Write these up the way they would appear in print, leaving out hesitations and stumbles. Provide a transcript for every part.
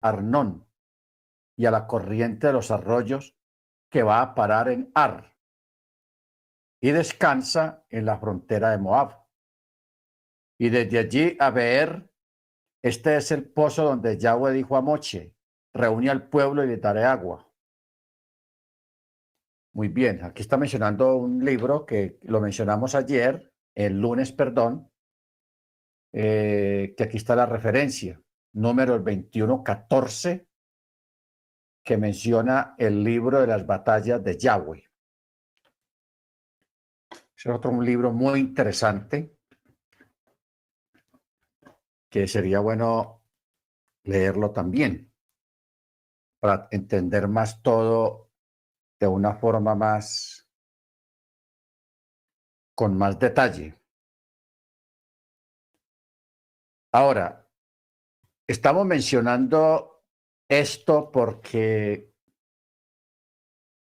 Arnón y a la corriente de los arroyos que va a parar en Ar y descansa en la frontera de Moab. Y desde allí a Beer, este es el pozo donde Yahweh dijo a Moche, reúne al pueblo y le daré agua. Muy bien, aquí está mencionando un libro que lo mencionamos ayer, el lunes, perdón, que aquí está la referencia, número 2114, que menciona el libro de las batallas de Yahweh. Es otro un libro muy interesante que sería bueno leerlo también para entender más todo de una forma más, con más detalle. Ahora, estamos mencionando esto porque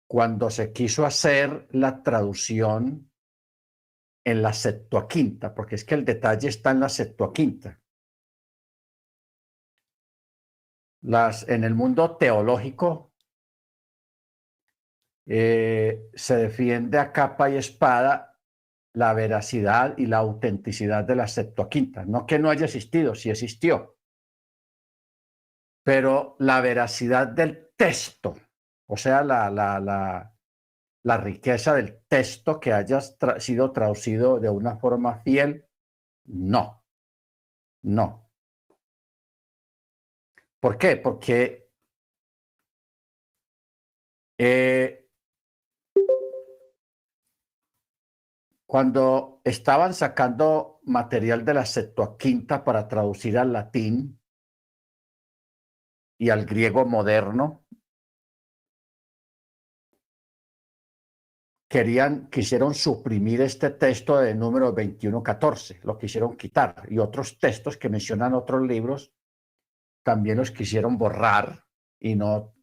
cuando se quiso hacer la traducción en la Septuaginta, porque es que el detalle está en la Septuaginta. En el mundo teológico se defiende a capa y espada la veracidad y la autenticidad de la Septuaginta. No que no haya existido, sí existió, pero la veracidad del texto, o sea, la riqueza del texto que haya sido traducido de una forma fiel, no, no. ¿Por qué? Porque cuando estaban sacando material de la Septuaginta para traducir al latín y al griego moderno, quisieron suprimir este texto de número 2114, lo quisieron quitar, y otros textos que mencionan otros libros también los quisieron borrar y no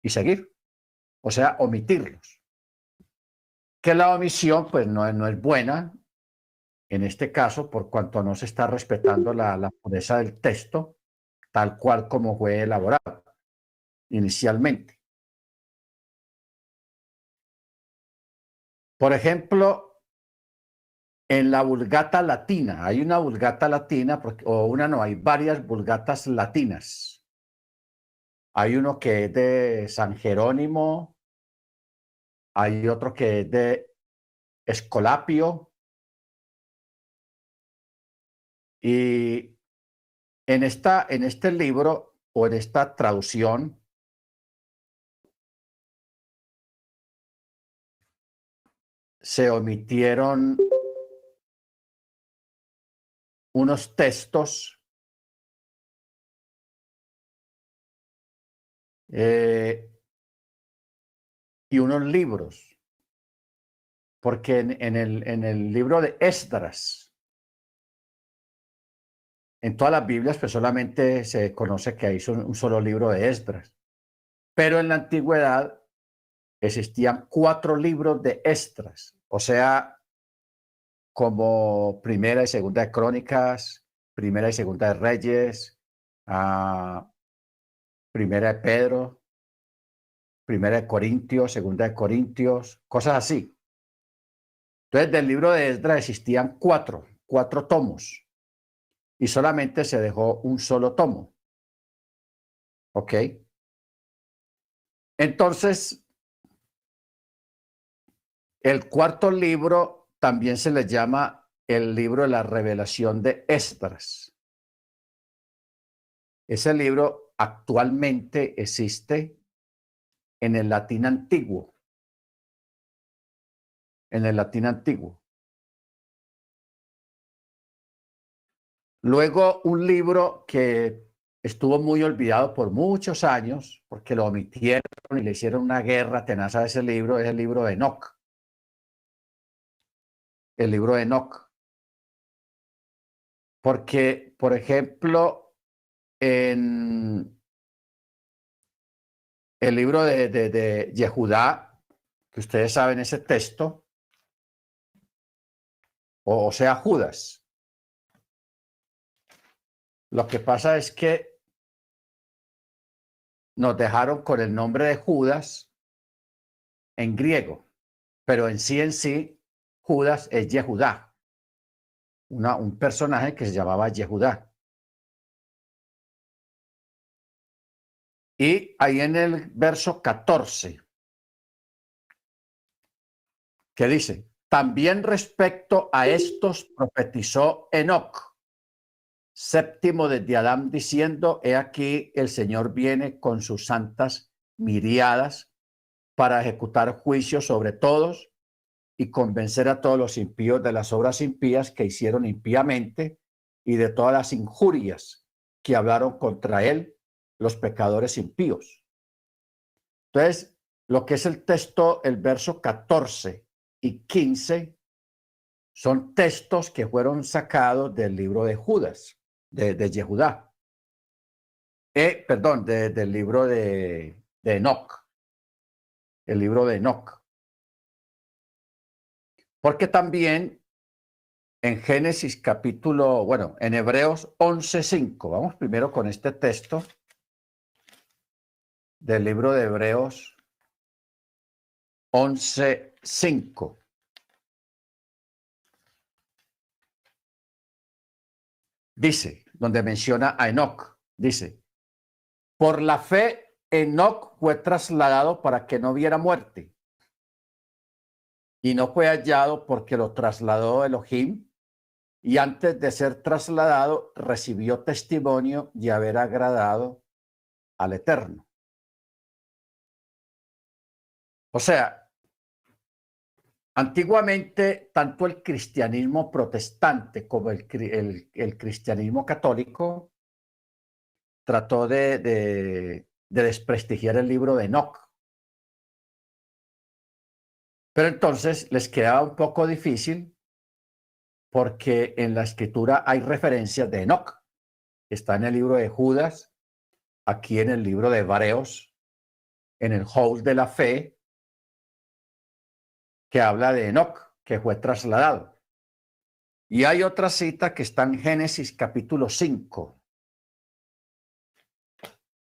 y seguir, o sea, omitirlos. Que la omisión pues no es buena en este caso por cuanto no se está respetando la pureza del texto tal cual como fue elaborado inicialmente. Por ejemplo, en la Vulgata Latina, hay una Vulgata Latina, o una no, hay varias Vulgatas latinas. Hay uno que es de San Jerónimo, hay otro que es de Escolapio, y en este libro o en esta traducción se omitieron unos textos y unos libros, porque en el libro de Esdras, en todas las Biblias, pues solamente se conoce que hay un solo libro de Esdras, pero en la antigüedad existían 4 libros de Esdras, o sea, como Primera y Segunda de Crónicas, Primera y Segunda de Reyes, Primera de Pedro, Primera de Corintios, Segunda de Corintios, cosas así. Entonces, del libro de Esdras existían 4 tomos, y solamente se dejó un solo tomo. ¿Ok? Entonces, el cuarto libro también se le llama el libro de la revelación de Esdras. Ese libro actualmente existe en el latín antiguo. En el latín antiguo. Luego, un libro que estuvo muy olvidado por muchos años, porque lo omitieron y le hicieron una guerra tenaz a ese libro, es el libro de Enoc. El libro de Enoc. Porque, por ejemplo, en el libro de Yehudá, que ustedes saben ese texto, o sea, Judas, lo que pasa es que nos dejaron con el nombre de Judas en griego, pero en sí, Judas es Yehudá, un personaje que se llamaba Yehudá. Y ahí en el verso 14, que dice, también respecto a estos profetizó Enoc, séptimo desde Adán, diciendo, he aquí el Señor viene con sus santas miriadas para ejecutar juicio sobre todos y convencer a todos los impíos de las obras impías que hicieron impíamente y de todas las injurias que hablaron contra él los pecadores impíos. Entonces, lo que es el texto, el verso 14 y 15, son textos que fueron sacados del libro de Judas, de Yehudá. Perdón, del libro de Enoc, el libro de Enoc. Porque también en Génesis capítulo, bueno, en Hebreos 11:5, vamos primero con este texto del libro de Hebreos 11:5. Dice, donde menciona a Enoc, dice, por la fe Enoc fue trasladado para que no viera muerte y no fue hallado porque lo trasladó Elohim, y antes de ser trasladado recibió testimonio de haber agradado al Eterno. O sea, antiguamente tanto el cristianismo protestante como el cristianismo católico trató de desprestigiar el libro de Enoc. Pero entonces les quedaba un poco difícil porque en la escritura hay referencias de Enoc. Está en el libro de Judas, aquí en el libro de Hebreos, en el Hall de la Fe, que habla de Enoc, que fue trasladado. Y hay otra cita que está en Génesis capítulo 5.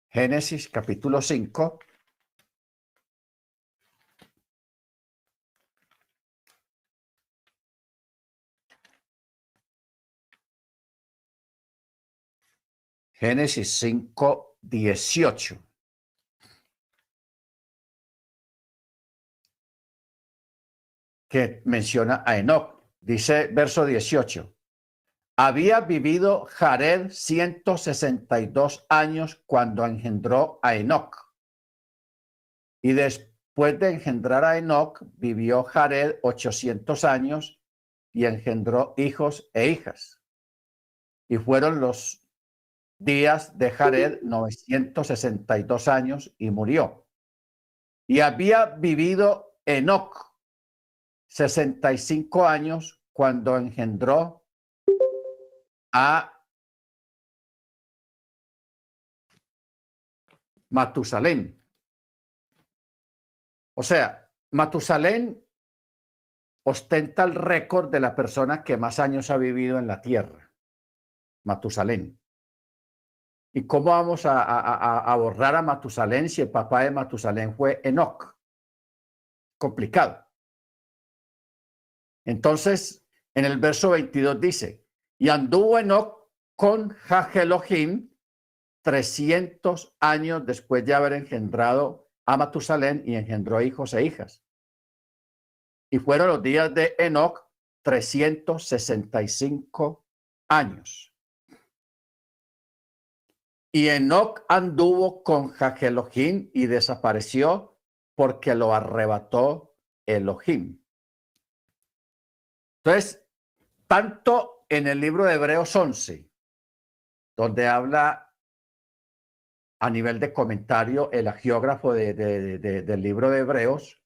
Génesis capítulo 5. Génesis 5:18. Que menciona a Enoc. Dice verso 18. Había vivido Jared 162 años cuando engendró a Enoc. Y después de engendrar a Enoc, vivió Jared 800 años y engendró hijos e hijas. Y fueron los días de Jared 962 años y murió. Y había vivido Enoc 65 años cuando engendró a Matusalén. O sea, Matusalén ostenta el récord de la persona que más años ha vivido en la tierra. Matusalén. ¿Y cómo vamos a borrar a Matusalén si el papá de Matusalén fue Enoc? Complicado. Entonces, en el verso 22 dice, y anduvo Enoc con Jajelohim 300 años después de haber engendrado a Matusalén y engendró hijos e hijas. Y fueron los días de Enoc 365 años. Y Enoc anduvo con Jajelohim y desapareció porque lo arrebató Elohim. Entonces, tanto en el libro de Hebreos 11, donde habla a nivel de comentario el agiógrafo del libro de Hebreos,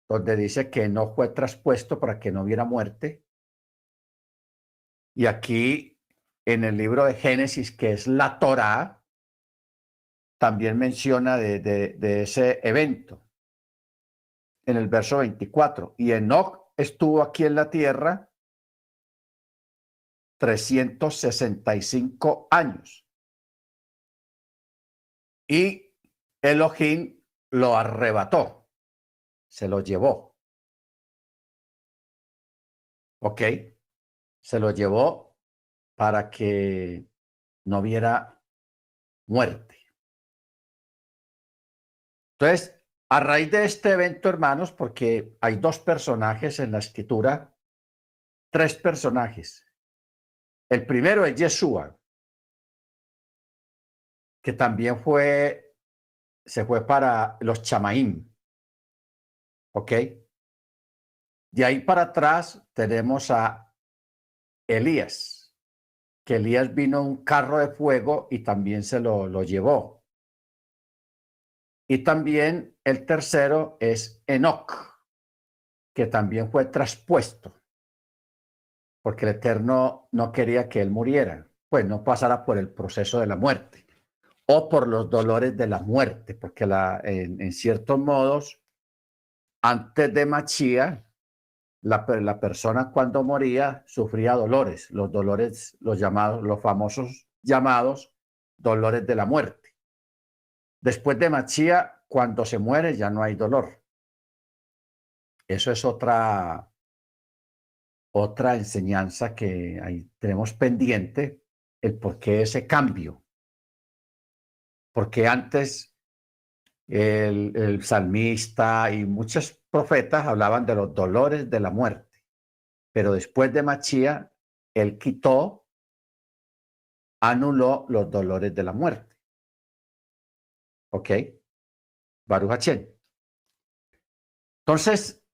donde dice que no fue traspuesto para que no hubiera muerte. Y aquí en el libro de Génesis, que es la Torá, también menciona de ese evento. En el verso 24, y Enoc estuvo aquí en la tierra 365 años. y Elohim lo arrebató, se lo llevó, ¿ok? Se lo llevó para que no hubiera muerte. Entonces, a raíz de este evento, hermanos, porque hay dos personajes en la escritura, tres personajes. El primero es Yeshua, que también se fue para los chamaín, ¿ok? De ahí para atrás tenemos a Elías, que Elías vino en un carro de fuego y también se lo llevó. Y también el tercero es Enoc, que también fue traspuesto, porque el Eterno no quería que él muriera, pues no pasara por el proceso de la muerte o por los dolores de la muerte, porque en ciertos modos, antes de Machía, la persona cuando moría sufría dolores, los famosos llamados dolores de la muerte. Después de Machía, cuando se muere ya no hay dolor. Eso es otra enseñanza que ahí tenemos pendiente, el por qué ese cambio. Porque antes el salmista y muchos profetas hablaban de los dolores de la muerte, pero después de Machía, él anuló los dolores de la muerte. ¿Ok? Baruch Hachén. Entonces,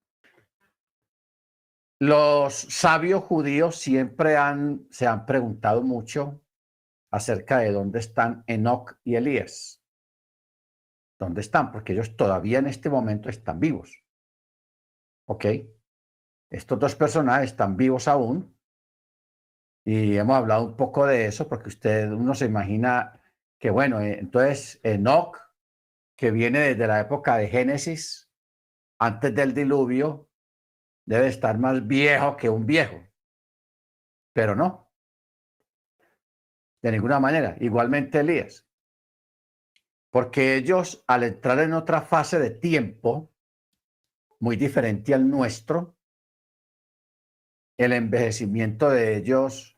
los sabios judíos siempre se han preguntado mucho acerca de dónde están Enoc y Elías. ¿Dónde están? Porque ellos todavía en este momento están vivos. ¿Ok? Estos dos personajes están vivos aún y hemos hablado un poco de eso porque uno se imagina que, bueno, entonces Enoc, que viene desde la época de Génesis, antes del diluvio, debe estar más viejo que un viejo, pero no, de ninguna manera. Igualmente Elías, porque ellos al entrar en otra fase de tiempo muy diferente al nuestro, el envejecimiento de ellos,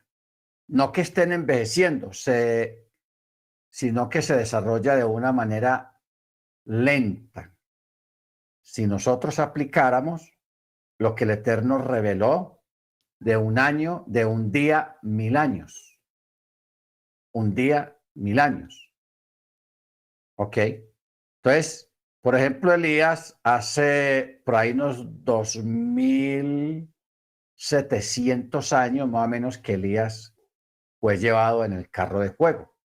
no que estén envejeciendo, sino que se desarrolla de una manera lenta. Si nosotros aplicáramos lo que el Eterno reveló de un año, de un día, 1000 años. Un día, 1000 años. ¿Ok? Entonces, por ejemplo, Elías hace por ahí unos 2700 años más o menos que Elías fue llevado en el carro de fuego.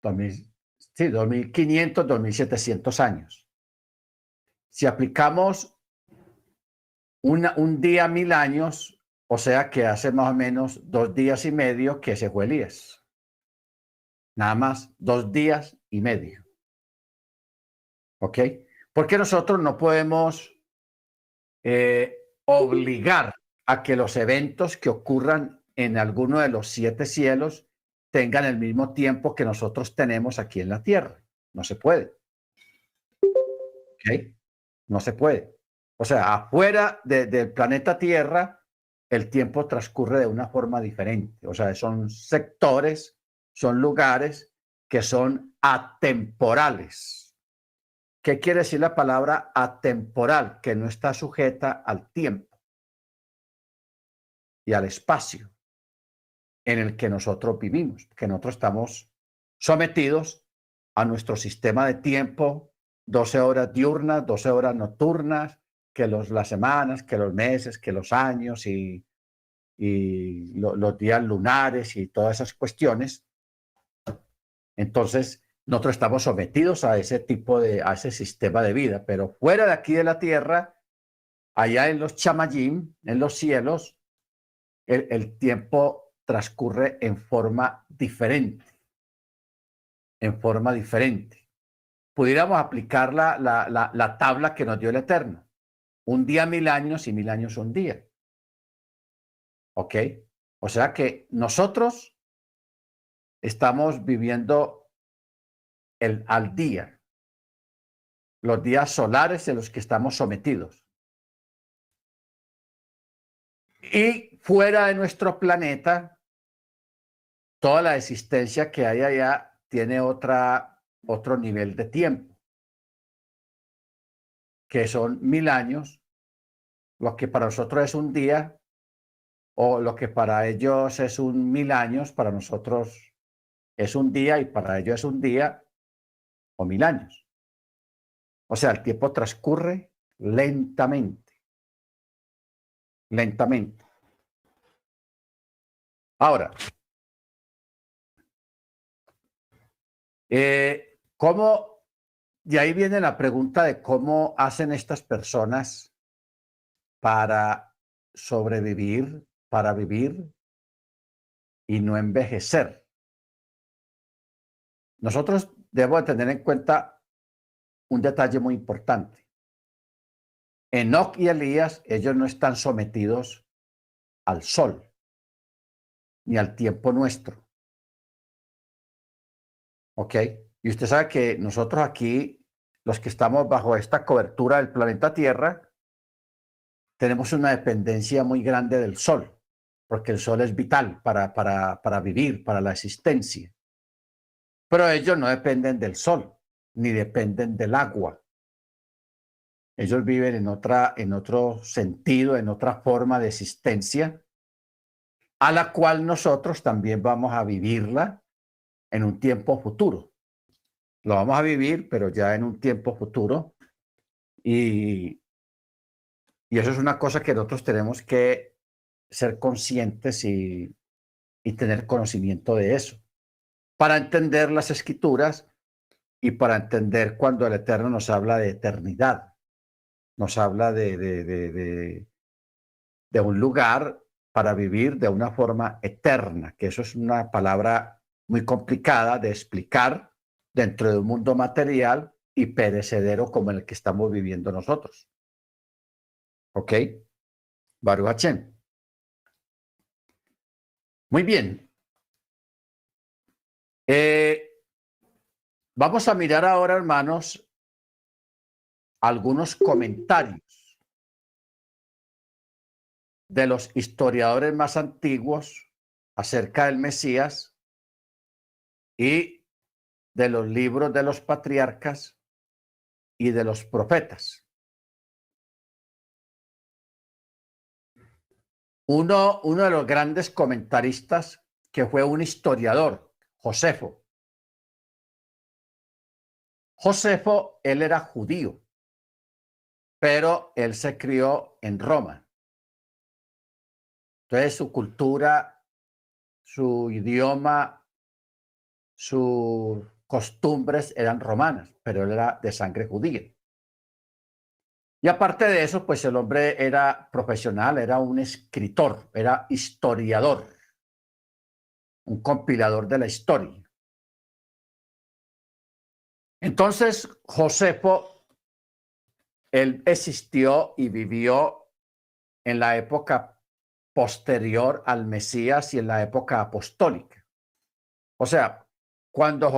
2000, sí, 2500, 2700 años. Si aplicamos un día 1000 años, o sea que hace más o menos 2 días y medio que se fue Elías. Nada más 2 días y medio. ¿Ok? Porque nosotros no podemos obligar a que los eventos que ocurran en alguno de los 7 cielos tengan el mismo tiempo que nosotros tenemos aquí en la tierra. No se puede. ¿Ok? No se puede. O sea, afuera del planeta Tierra, el tiempo transcurre de una forma diferente. O sea, son sectores, son lugares que son atemporales. ¿Qué quiere decir la palabra atemporal? Que no está sujeta al tiempo y al espacio en el que nosotros vivimos, que nosotros estamos sometidos a nuestro sistema de tiempo, 12 horas diurnas, 12 horas nocturnas, que las semanas, que los meses, que los años y los días lunares y todas esas cuestiones. Entonces, nosotros estamos sometidos a a ese sistema de vida, pero fuera de aquí de la tierra, allá en los chamayim, en los cielos, el tiempo transcurre en forma diferente, en forma diferente. Pudiéramos aplicar la tabla que nos dio el Eterno. Un día 1000 años y 1000 años un día. ¿Ok? O sea que nosotros estamos viviendo al día, los días solares en los que estamos sometidos. Y fuera de nuestro planeta, toda la existencia que hay allá tiene otro nivel de tiempo, que son 1000 años, lo que para nosotros es un día, o lo que para ellos es 1000 años, para nosotros es un día, y para ellos es un día o 1000 años. O sea, el tiempo transcurre lentamente, lentamente. Ahora, ¿cómo? De ahí viene la pregunta de cómo hacen estas personas para sobrevivir, para vivir y no envejecer. Nosotros debemos tener en cuenta un detalle muy importante. Enoc y Elías, ellos no están sometidos al sol ni al tiempo nuestro. ¿Ok? Y usted sabe que nosotros aquí, los que estamos bajo esta cobertura del planeta Tierra, tenemos una dependencia muy grande del sol, porque el sol es vital para vivir, para la existencia. Pero ellos no dependen del sol, ni dependen del agua. Ellos viven en otro sentido, en otra forma de existencia, a la cual nosotros también vamos a vivirla en un tiempo futuro. Lo vamos a vivir, pero ya en un tiempo futuro. Y eso es una cosa que nosotros tenemos que ser conscientes y tener conocimiento de eso, para entender las escrituras y para entender cuando el Eterno nos habla de eternidad, nos habla de un lugar para vivir de una forma eterna, que eso es una palabra muy complicada de explicar dentro de un mundo material y perecedero como el que estamos viviendo nosotros. ¿Ok? Baruch Hashem. Muy bien. Vamos a mirar ahora, hermanos, algunos comentarios de los historiadores más antiguos acerca del Mesías y de los libros de los patriarcas y de los profetas. Uno de los grandes comentaristas, que fue un historiador, Josefo. Josefo, él era judío, pero él se crió en Roma. Entonces su cultura, su idioma, sus costumbres eran romanas, pero él era de sangre judía. Y aparte de eso, pues el hombre era profesional, era un escritor, era historiador, un compilador de la historia. Entonces, Josefo, él existió y vivió en la época posterior al Mesías y en la época apostólica. O sea, cuando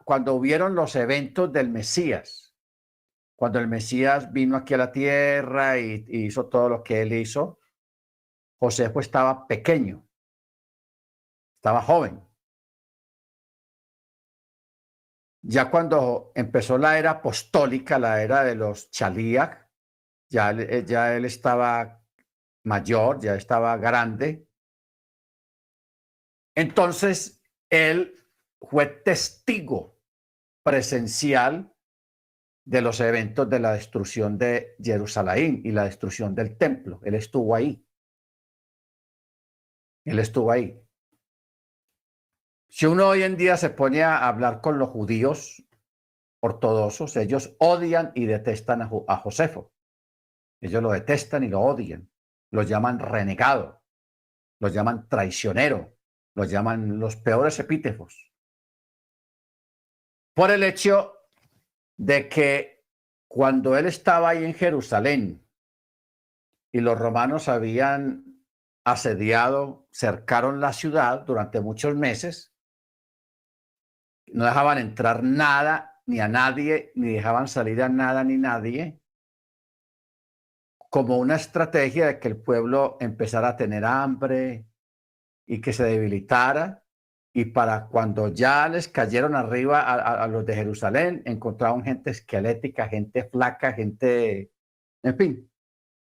cuando hubieron los eventos del Mesías, cuando el Mesías vino aquí a la tierra y hizo todo lo que él hizo, Josefo estaba pequeño, estaba joven. Ya cuando empezó la era apostólica, la era de los Chalíac, ya él estaba mayor, ya estaba grande. Entonces, él fue testigo presencial de los eventos de la destrucción de Jerusalén y la destrucción del templo. Él estuvo ahí. Él estuvo ahí. Si uno hoy en día se pone a hablar con los judíos ortodoxos, ellos odian y detestan a Josefo. Ellos lo detestan y lo odian. Lo llaman renegado, lo llaman traicionero, lo llaman los peores epítetos. Por el hecho de que cuando él estaba ahí en Jerusalén y los romanos habían asediado, cercaron la ciudad durante muchos meses, no dejaban entrar nada ni a nadie, ni dejaban salir a nada ni nadie, como una estrategia de que el pueblo empezara a tener hambre y que se debilitara. Y para cuando ya les cayeron arriba a los de Jerusalén, encontraron gente esquelética, gente flaca, gente, en fin,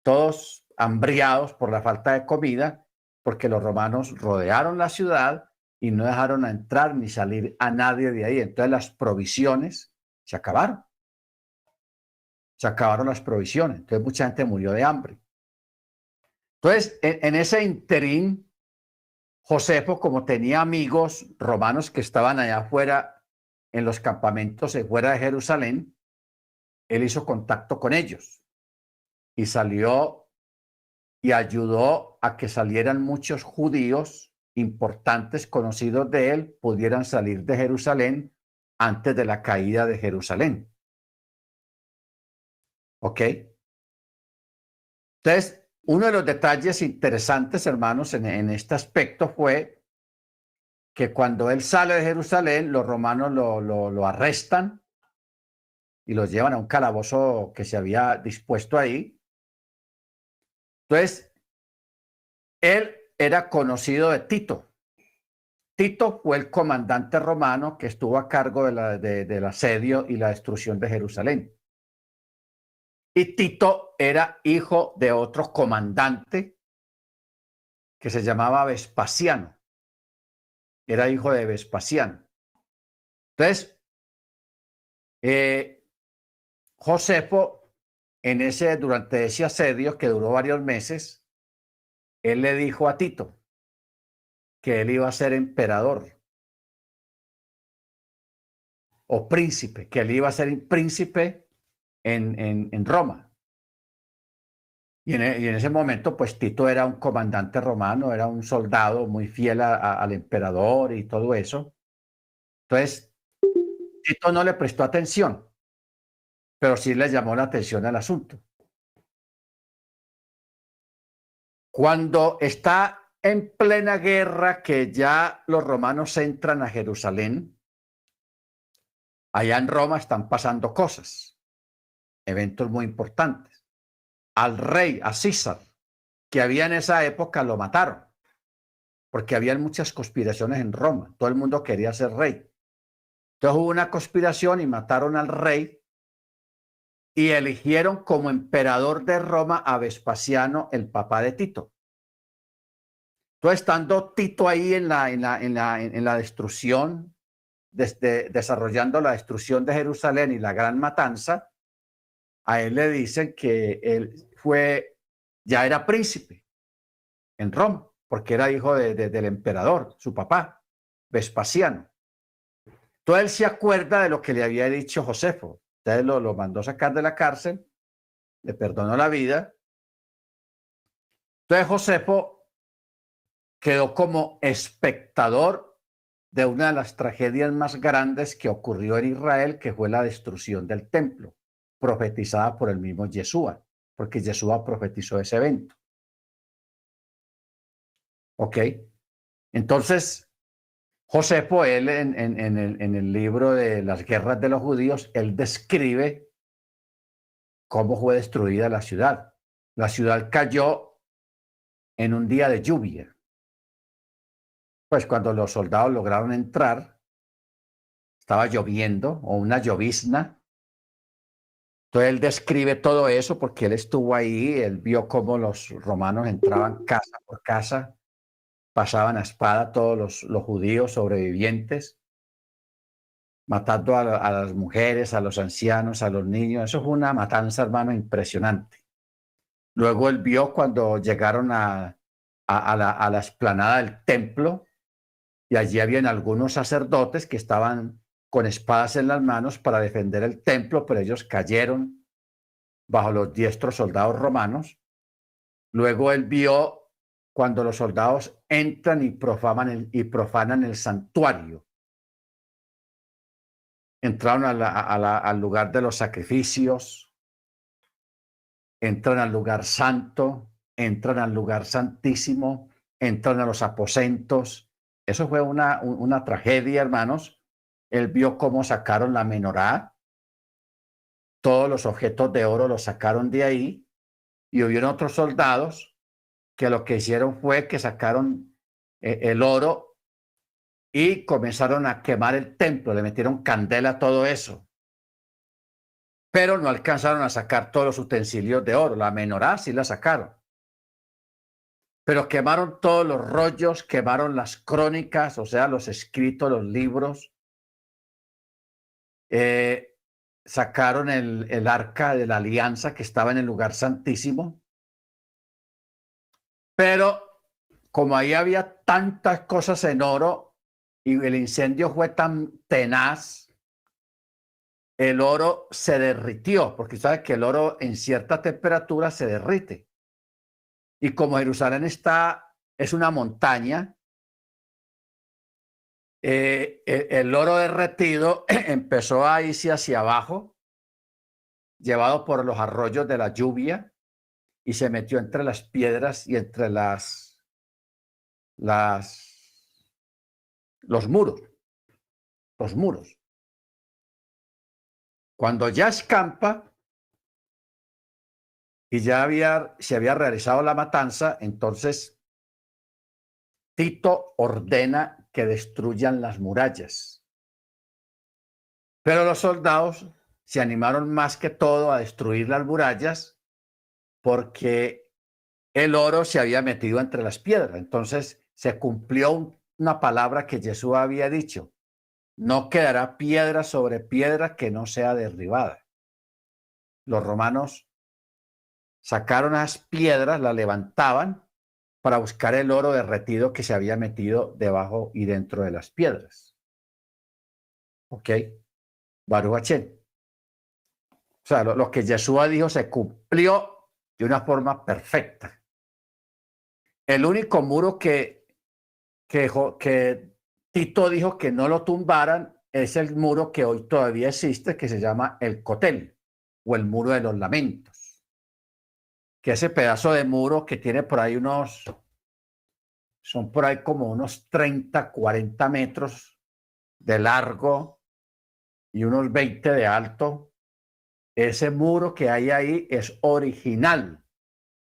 todos hambriados por la falta de comida, porque los romanos rodearon la ciudad y no dejaron entrar ni salir a nadie de ahí. Entonces las provisiones se acabaron. Se acabaron las provisiones. Entonces mucha gente murió de hambre. Entonces, en ese interín, Josefo, como tenía amigos romanos que estaban allá afuera en los campamentos fuera de Jerusalén, él hizo contacto con ellos y salió y ayudó a que salieran muchos judíos importantes, conocidos de él, pudieran salir de Jerusalén antes de la caída de Jerusalén. ¿Ok? Entonces, uno de los detalles interesantes, hermanos, en este aspecto fue que cuando él sale de Jerusalén, los romanos lo arrestan y lo llevan a un calabozo que se había dispuesto ahí. Entonces, él era conocido de Tito. Tito fue el comandante romano que estuvo a cargo del asedio y la destrucción de Jerusalén. Y Tito era hijo de otro comandante que se llamaba Vespasiano. Era hijo de Vespasiano. Entonces, Josefo, durante ese asedio que duró varios meses, él le dijo a Tito que él iba a ser emperador o príncipe, que él iba a ser príncipe en Roma. Y en ese momento, pues Tito era un comandante romano, era un soldado muy fiel al emperador y todo eso. Entonces, Tito no le prestó atención, pero sí le llamó la atención al asunto. Cuando está en plena guerra, que ya los romanos entran a Jerusalén, allá en Roma están pasando cosas, eventos muy importantes. Al rey, a César, que había en esa época, lo mataron, porque habían muchas conspiraciones en Roma. Todo el mundo quería ser rey. Entonces hubo una conspiración y mataron al rey y eligieron como emperador de Roma a Vespasiano, el papá de Tito. Entonces, estando Tito ahí en la destrucción, desarrollando la destrucción de Jerusalén y la gran matanza, a él le dicen que él ya era príncipe en Roma, porque era hijo del emperador, su papá, Vespasiano. Entonces él se acuerda de lo que le había dicho Josefo. Entonces lo mandó sacar de la cárcel, le perdonó la vida. Entonces Josefo quedó como espectador de una de las tragedias más grandes que ocurrió en Israel, que fue la destrucción del templo, profetizada por el mismo Yeshua, porque Yeshua profetizó ese evento. ¿Ok? Entonces, Josefo, él en el libro de las guerras de los judíos, él describe cómo fue destruida la ciudad. La ciudad cayó en un día de lluvia. Pues cuando los soldados lograron entrar, estaba lloviendo o una llovizna. Entonces él describe todo eso porque él estuvo ahí, él vio cómo los romanos entraban casa por casa, pasaban a espada a todos los judíos sobrevivientes, matando a las mujeres, a los ancianos, a los niños. Eso fue una matanza, hermano, impresionante. Luego él vio cuando llegaron a la explanada del templo y allí habían algunos sacerdotes que estaban con espadas en las manos para defender el templo, pero ellos cayeron bajo los diestros soldados romanos. Luego él vio cuando los soldados entran y profanan el santuario. Entraron al lugar de los sacrificios, entran al lugar santo, entran al lugar santísimo, entran a los aposentos. Eso fue una tragedia, hermanos, Él vio cómo sacaron la menorá, todos los objetos de oro los sacaron de ahí, y hubieron otros soldados que lo que hicieron fue que sacaron el oro y comenzaron a quemar el templo, le metieron candela a todo eso, pero no alcanzaron a sacar todos los utensilios de oro. La menorá sí la sacaron, pero quemaron todos los rollos, quemaron las crónicas, o sea, los escritos, los libros. Sacaron el arca de la alianza que estaba en el lugar santísimo, pero como ahí había tantas cosas en oro y el incendio fue tan tenaz, el oro se derritió, porque sabes que el oro en cierta temperatura se derrite. Y como Jerusalén es una montaña, el oro derretido empezó a irse hacia abajo, llevado por los arroyos de la lluvia, y se metió entre las piedras y entre los muros, los muros. Cuando ya escampa y se había realizado la matanza, entonces Tito ordena que destruyan las murallas. Pero los soldados se animaron más que todo a destruir las murallas porque el oro se había metido entre las piedras. Entonces se cumplió una palabra que Jesús había dicho: no quedará piedra sobre piedra que no sea derribada. Los romanos sacaron las piedras, las levantaban para buscar el oro derretido que se había metido debajo y dentro de las piedras. ¿Ok? Baruch Hachén. O sea, lo que Yeshua dijo se cumplió de una forma perfecta. El único muro que Tito dijo que no lo tumbaran es el muro que hoy todavía existe, que se llama el Cotel o el Muro de los Lamentos. Que ese pedazo de muro que tiene por ahí son por ahí como unos 30, 40 metros de largo y unos 20 de alto. Ese muro que hay ahí es original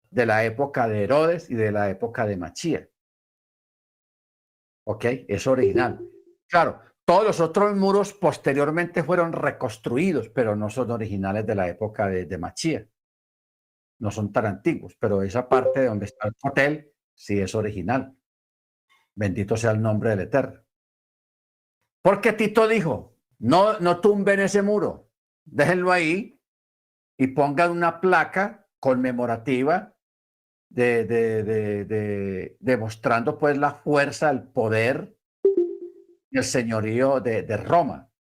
de la época de Herodes y de la época de Machía. ¿Ok? Es original. Claro, todos los otros muros posteriormente fueron reconstruidos, pero no son originales de la época de Machía. No son tan antiguos, pero esa parte de donde está el hotel sí es original. Bendito sea el nombre del Eterno. Porque Tito dijo: no tumben ese muro, déjenlo ahí y pongan una placa conmemorativa demostrando pues la fuerza, el poder y el señorío de Roma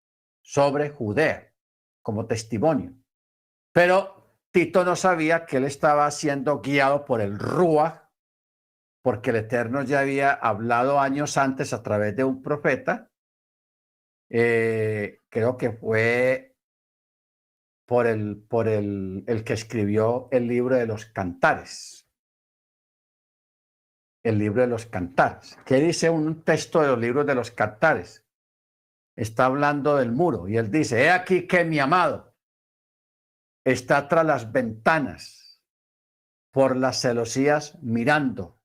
sobre Judea como testimonio. Pero Tito no sabía que él estaba siendo guiado por el Ruach, porque el Eterno ya había hablado años antes a través de un profeta. Creo que fue el que escribió el libro de los Cantares. El libro de los Cantares. ¿Qué dice un texto de los libros de los Cantares? Está hablando del muro y él dice: he aquí que mi amado está tras las ventanas, por las celosías mirando.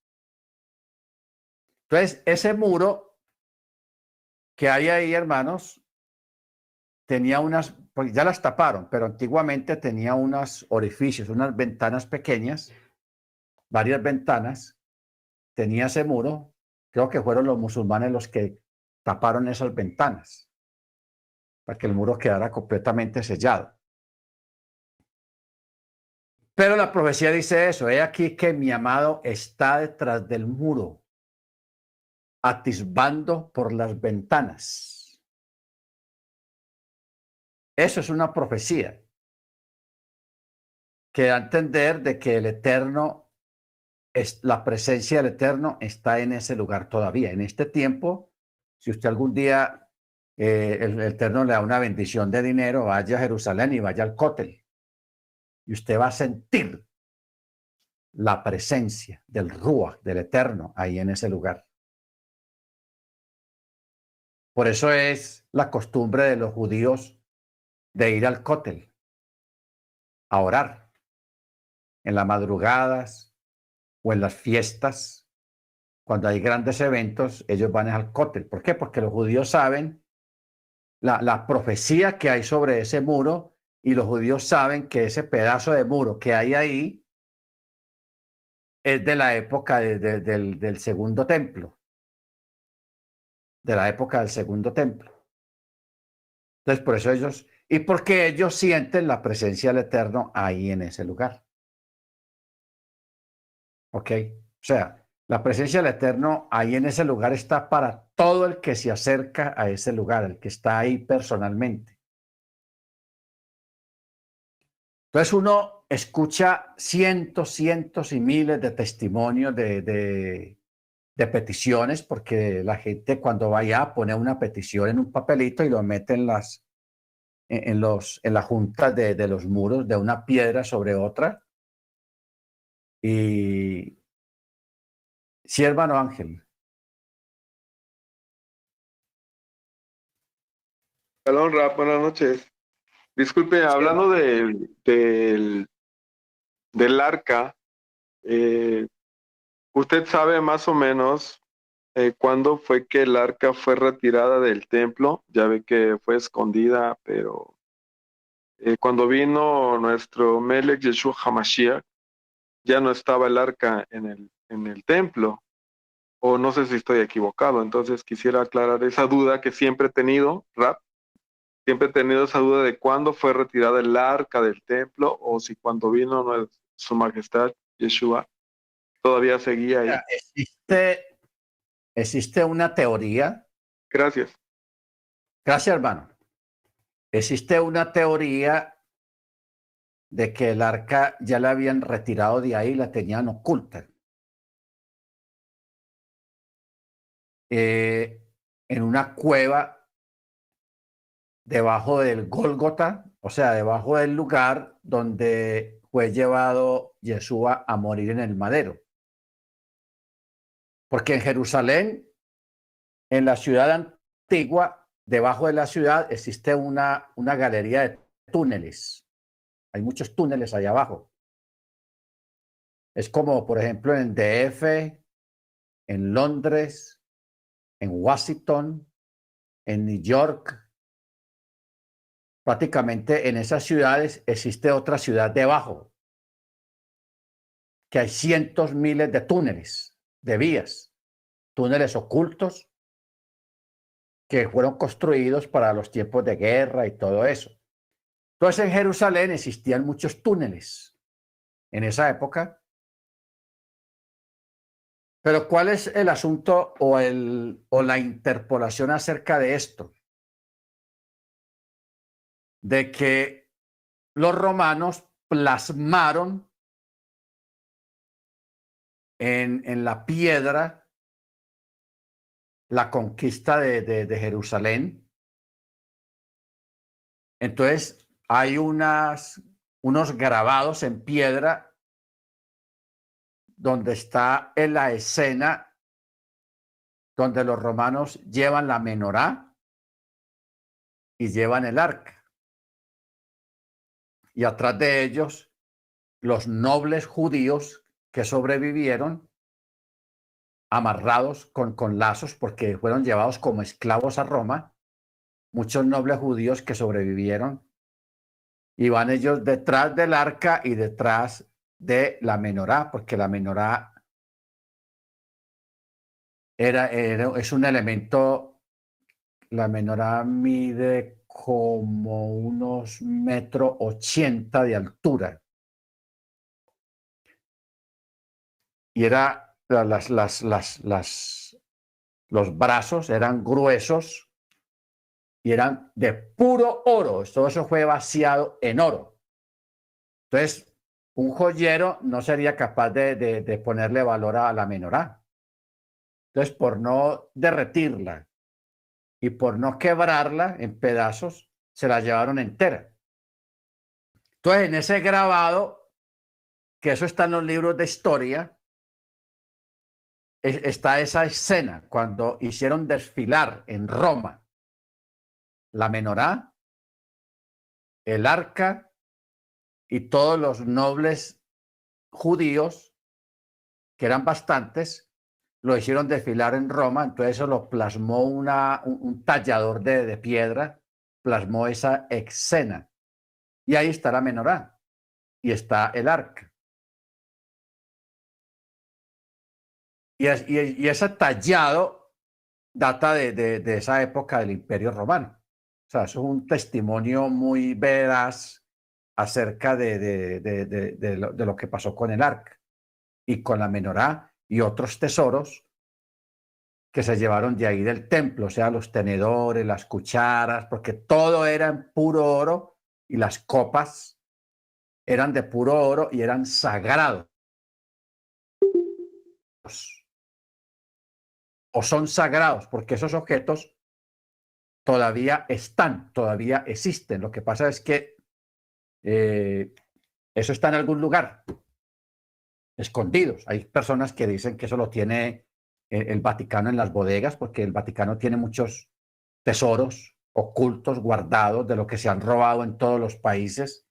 Entonces, ese muro que hay ahí, hermanos, tenía pues ya las taparon, pero antiguamente tenía unos orificios, unas ventanas pequeñas, varias ventanas, tenía ese muro. Creo que fueron los musulmanes los que taparon esas ventanas para que el muro quedara completamente sellado. Pero la profecía dice eso: he aquí que mi amado está detrás del muro, atisbando por las ventanas. Eso es una profecía que da a entender de que el Eterno, la presencia del Eterno está en ese lugar todavía. En este tiempo, si usted algún día el Eterno le da una bendición de dinero, vaya a Jerusalén y vaya al Cótel, y usted va a sentir la presencia del Ruach, del Eterno, ahí en ese lugar. Por eso es la costumbre de los judíos de ir al cótel a orar en las madrugadas o en las fiestas. Cuando hay grandes eventos, ellos van al cótel. ¿Por qué? Porque los judíos saben la profecía que hay sobre ese muro y los judíos saben que ese pedazo de muro que hay ahí es de la época del segundo templo, de la época del segundo templo. Entonces, por eso ellos, y porque ellos sienten la presencia del Eterno ahí en ese lugar. ¿Ok? O sea, la presencia del Eterno ahí en ese lugar está para todo el que se acerca a ese lugar, el que está ahí personalmente. Entonces uno escucha cientos y miles de testimonios de peticiones, porque la gente cuando va allá pone una petición en un papelito y lo mete en las juntas de los muros de una piedra sobre otra. Y sí, hermano Ángel. Hola, Rap, buenas noches. Disculpe, Sí, hablando hermano. del arca, eh, ¿usted sabe más o menos cuándo fue que el arca fue retirada del templo? Ya ve que fue escondida, pero cuando vino nuestro Melech Yeshua HaMashiach, ya no estaba el arca en el templo, o no sé si estoy equivocado. Entonces quisiera aclarar esa duda que siempre he tenido, Rap. Siempre he tenido esa duda de cuándo fue retirada el arca del templo o si cuando vino su majestad Yeshua todavía seguía ahí. Mira, existe una teoría. Gracias. Gracias, hermano. Existe una teoría de que el arca ya la habían retirado de ahí, la tenían oculta. eh, en una cueva debajo del Gólgota, o sea, debajo del lugar donde fue llevado Yeshua a morir en el madero. Porque en Jerusalén, en la ciudad antigua, debajo de la ciudad existe una galería de túneles. Hay muchos túneles allá abajo. Es como, por ejemplo, en DF, en Londres, en Washington, en New York. Prácticamente en esas ciudades existe otra ciudad debajo, que hay cientos, miles de túneles, de vías, túneles ocultos que fueron construidos para los tiempos de guerra y todo eso. Entonces en Jerusalén existían muchos túneles en esa época. Pero ¿cuál es el asunto o la interpolación acerca de esto? De que los romanos plasmaron en la piedra la conquista de Jerusalén. Entonces hay unos grabados en piedra donde está en la escena donde los romanos llevan la menorá y llevan el arca. Y atrás de ellos, los nobles judíos que sobrevivieron, amarrados con lazos porque fueron llevados como esclavos a Roma, muchos nobles judíos que sobrevivieron, y van ellos detrás del arca y detrás de la menorá, porque la menorá es un elemento. La menorá mide como unos 1,80 m de altura. Y los brazos eran gruesos y eran de puro oro. Todo eso fue vaciado en oro. Entonces, un joyero no sería capaz de ponerle valor a la menorá. Entonces, por no derretirla y por no quebrarla en pedazos, se la llevaron entera. Entonces, en ese grabado, que eso está en los libros de historia, está esa escena cuando hicieron desfilar en Roma la menorá, el arca y todos los nobles judíos, que eran bastantes, lo hicieron desfilar en Roma, entonces eso lo plasmó un tallador de piedra, plasmó esa escena. Y ahí está la menorá y está el arca. Y ese tallado data de esa época del Imperio Romano. O sea, eso es un testimonio muy veraz acerca de lo que pasó con el arca y con la menorá y otros tesoros que se llevaron de ahí del templo, o sea, los tenedores, las cucharas, porque todo era en puro oro y las copas eran de puro oro y eran sagrados. O son sagrados, porque esos objetos todavía están, todavía existen. Lo que pasa es que eso está en algún lugar, escondidos. Hay personas que dicen que eso lo tiene el Vaticano en las bodegas, porque el Vaticano tiene muchos tesoros ocultos, guardados, de lo que se han robado en todos los países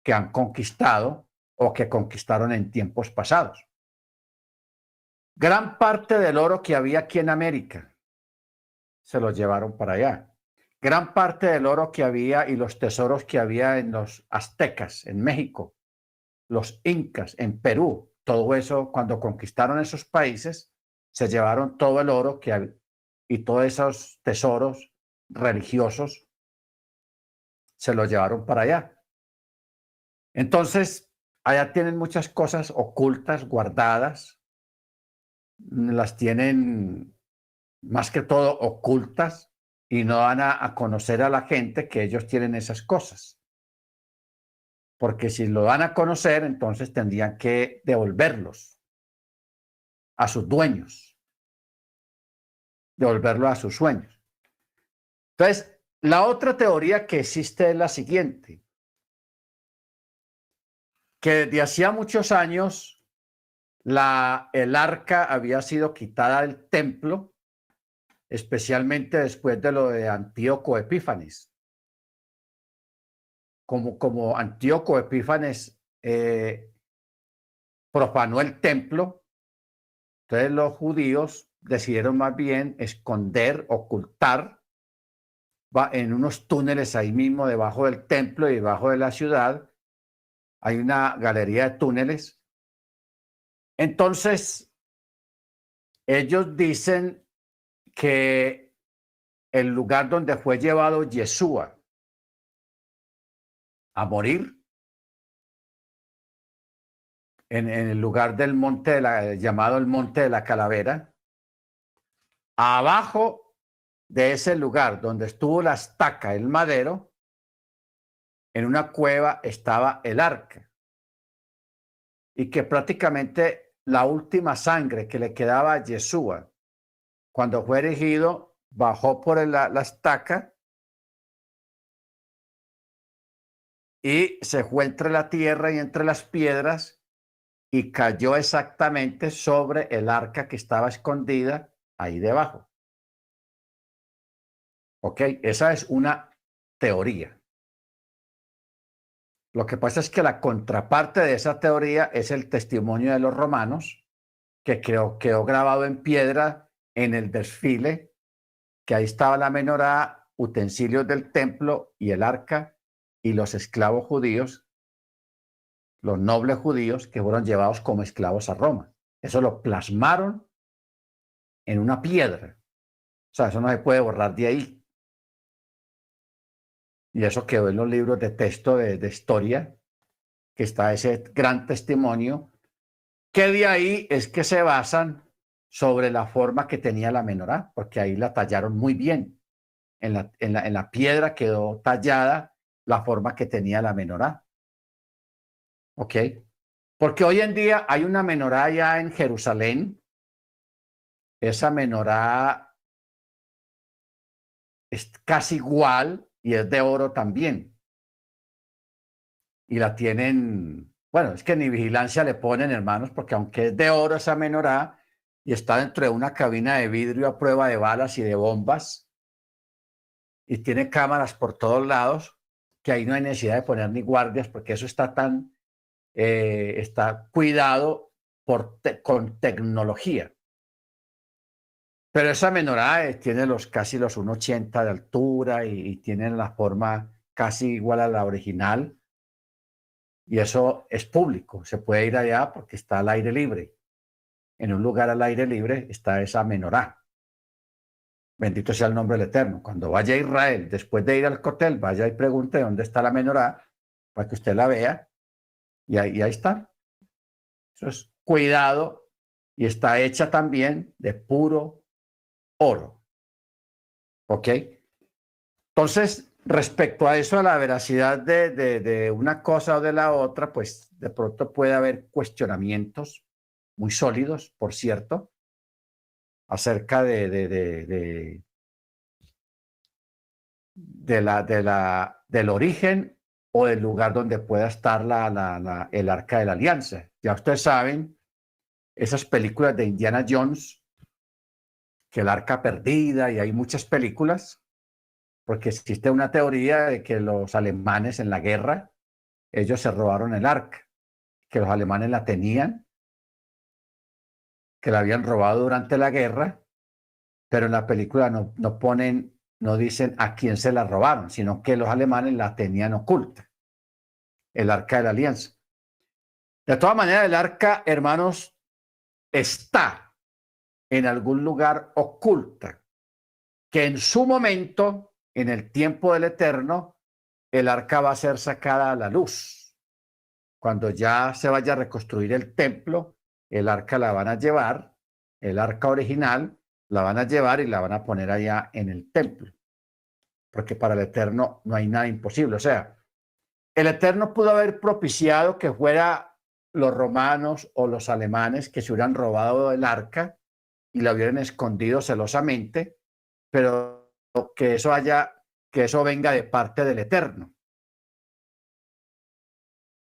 que han conquistado o que conquistaron en tiempos pasados. Gran parte del oro que había aquí en América se lo llevaron para allá. Gran parte del oro que había y los tesoros que había en los aztecas, en México, los incas, en Perú, todo eso, cuando conquistaron esos países, se llevaron todo el oro y todos esos tesoros religiosos se los llevaron para allá. Entonces, allá tienen muchas cosas ocultas, guardadas, las tienen más que todo ocultas y no van a conocer a la gente que ellos tienen esas cosas. Porque si lo van a conocer, entonces tendrían que devolverlos a sus dueños, devolverlo a sus sueños. Entonces, la otra teoría que existe es la siguiente, que desde hacía muchos años el arca había sido quitada del templo, especialmente después de lo de Antíoco Epífanes. Como Antíoco Epífanes profanó el templo, entonces los judíos decidieron más bien esconder, ocultar en unos túneles ahí mismo debajo del templo y debajo de la ciudad. Hay una galería de túneles. Entonces, ellos dicen que el lugar donde fue llevado Yeshua a morir, en el lugar del monte llamado el Monte de la Calavera, abajo de ese lugar donde estuvo la estaca, el madero, en una cueva estaba el arca. Y que prácticamente la última sangre que le quedaba a Yeshua, cuando fue erigido, bajó por la estaca y se fue entre la tierra y entre las piedras y cayó exactamente sobre el arca que estaba escondida ahí debajo. ¿Ok? Esa es una teoría. Lo que pasa es que la contraparte de esa teoría es el testimonio de los romanos, que quedó grabado en piedra en el desfile, que ahí estaba la menorá, utensilios del templo y el arca y los esclavos judíos, los nobles judíos que fueron llevados como esclavos a Roma. Eso lo plasmaron en una piedra. O sea, eso no se puede borrar de ahí. Y eso quedó en los libros de texto de historia, que está ese gran testimonio, que de ahí es que se basan sobre la forma que tenía la menorá, porque ahí la tallaron muy bien. En la piedra quedó tallada la forma que tenía la menorá. ¿Ok? Porque hoy en día hay una menorá ya en Jerusalén. Esa menorá es casi igual y es de oro también. Y la tienen, bueno, es que ni vigilancia le ponen, hermanos, porque aunque es de oro esa menorá y está dentro de una cabina de vidrio a prueba de balas y de bombas, y tiene cámaras por todos lados, que ahí no hay necesidad de poner ni guardias, porque eso está está cuidado con tecnología. Pero esa menorá tiene casi los 1,80 de altura y tiene la forma casi igual a la original. Y eso es público, se puede ir allá porque está al aire libre. En un lugar al aire libre está esa menorá. Bendito sea el nombre del Eterno. Cuando vaya a Israel, después de ir al hotel, vaya y pregunte dónde está la menorá para que usted la vea. Y ahí está. Eso es cuidado y está hecha también de puro oro. ¿Ok? Entonces, respecto a eso, a la veracidad de una cosa o de la otra, pues de pronto puede haber cuestionamientos muy sólidos, por cierto, acerca del origen o del lugar donde pueda estar el Arca de la Alianza. Ya ustedes saben, esas películas de Indiana Jones, que el Arca perdida, y hay muchas películas, porque existe una teoría de que los alemanes en la guerra, ellos se robaron el Arca, que los alemanes la tenían, que la habían robado durante la guerra, pero en la película no ponen, no dicen a quién se la robaron, sino que los alemanes la tenían oculta, el Arca de la Alianza. De todas maneras, el Arca, hermanos, está en algún lugar oculta, que en su momento, en el tiempo del Eterno, el Arca va a ser sacada a la luz. Cuando ya se vaya a reconstruir el templo, el Arca la van a llevar, el Arca original, la van a llevar y la van a poner allá en el templo. Porque para el Eterno no hay nada imposible. O sea, el Eterno pudo haber propiciado que fuera los romanos o los alemanes que se hubieran robado el arca y la hubieran escondido celosamente, pero que eso venga de parte del Eterno.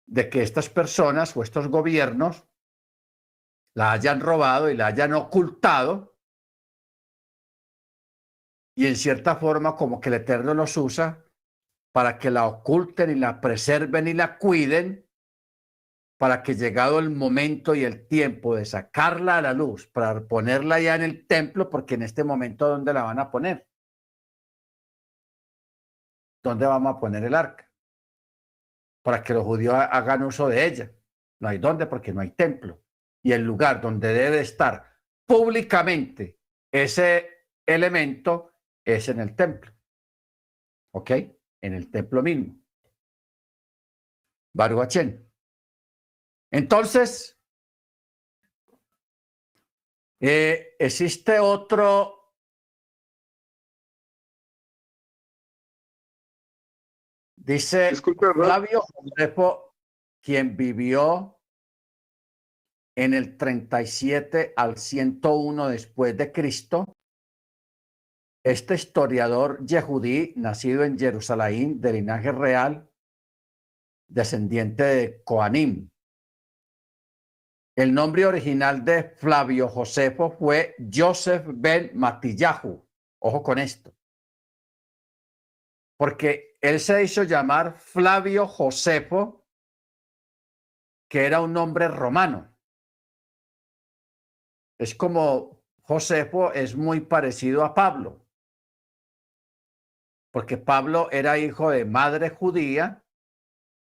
De que estas personas o estos gobiernos la hayan robado y la hayan ocultado, y en cierta forma como que el Eterno los usa para que la oculten y la preserven y la cuiden, para que llegado el momento y el tiempo de sacarla a la luz, para ponerla ya en el templo, porque en este momento, ¿dónde la van a poner? ¿Dónde vamos a poner el arca? Para que los judíos hagan uso de ella. No hay dónde porque no hay templo. Y el lugar donde debe estar públicamente ese elemento es en el templo. ¿Ok? En el templo mismo. Baruch Hachén. Entonces, existe otro, dice Disculpe, ¿verdad? Flavio Josefo, quien vivió en el 37 al 101 después de Cristo. Este historiador yehudí, nacido en Jerusalén, de linaje real, descendiente de Coanim. El nombre original de Flavio Josefo fue Joseph ben Matillahu. Ojo con esto. Porque él se hizo llamar Flavio Josefo, que era un nombre romano. Es como Josefo es muy parecido a Pablo, porque Pablo era hijo de madre judía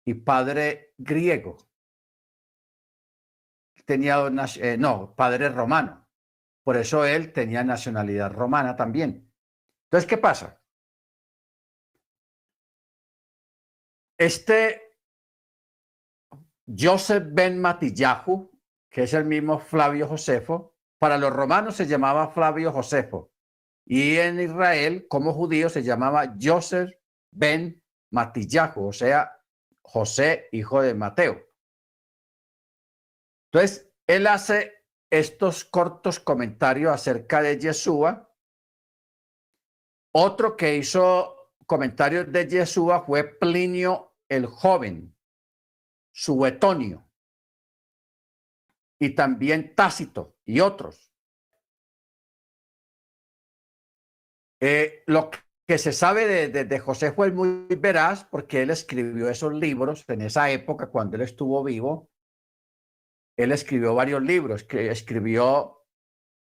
y padre griego. Tenía padre romano. Por eso él tenía nacionalidad romana también. Entonces, ¿qué pasa? Este Joseph ben Matillahu, que es el mismo Flavio Josefo, para los romanos se llamaba Flavio Josefo, y en Israel, como judío, se llamaba Joseph ben Matillahu, o sea, José, hijo de Mateo. Entonces, él hace estos cortos comentarios acerca de Yeshua. Otro que hizo comentarios de Yeshua fue Plinio el Joven, Suetonio, y también Tácito y otros. Lo que se sabe de Josefo es muy veraz porque él escribió esos libros en esa época cuando él estuvo vivo. Él escribió varios libros, que escribió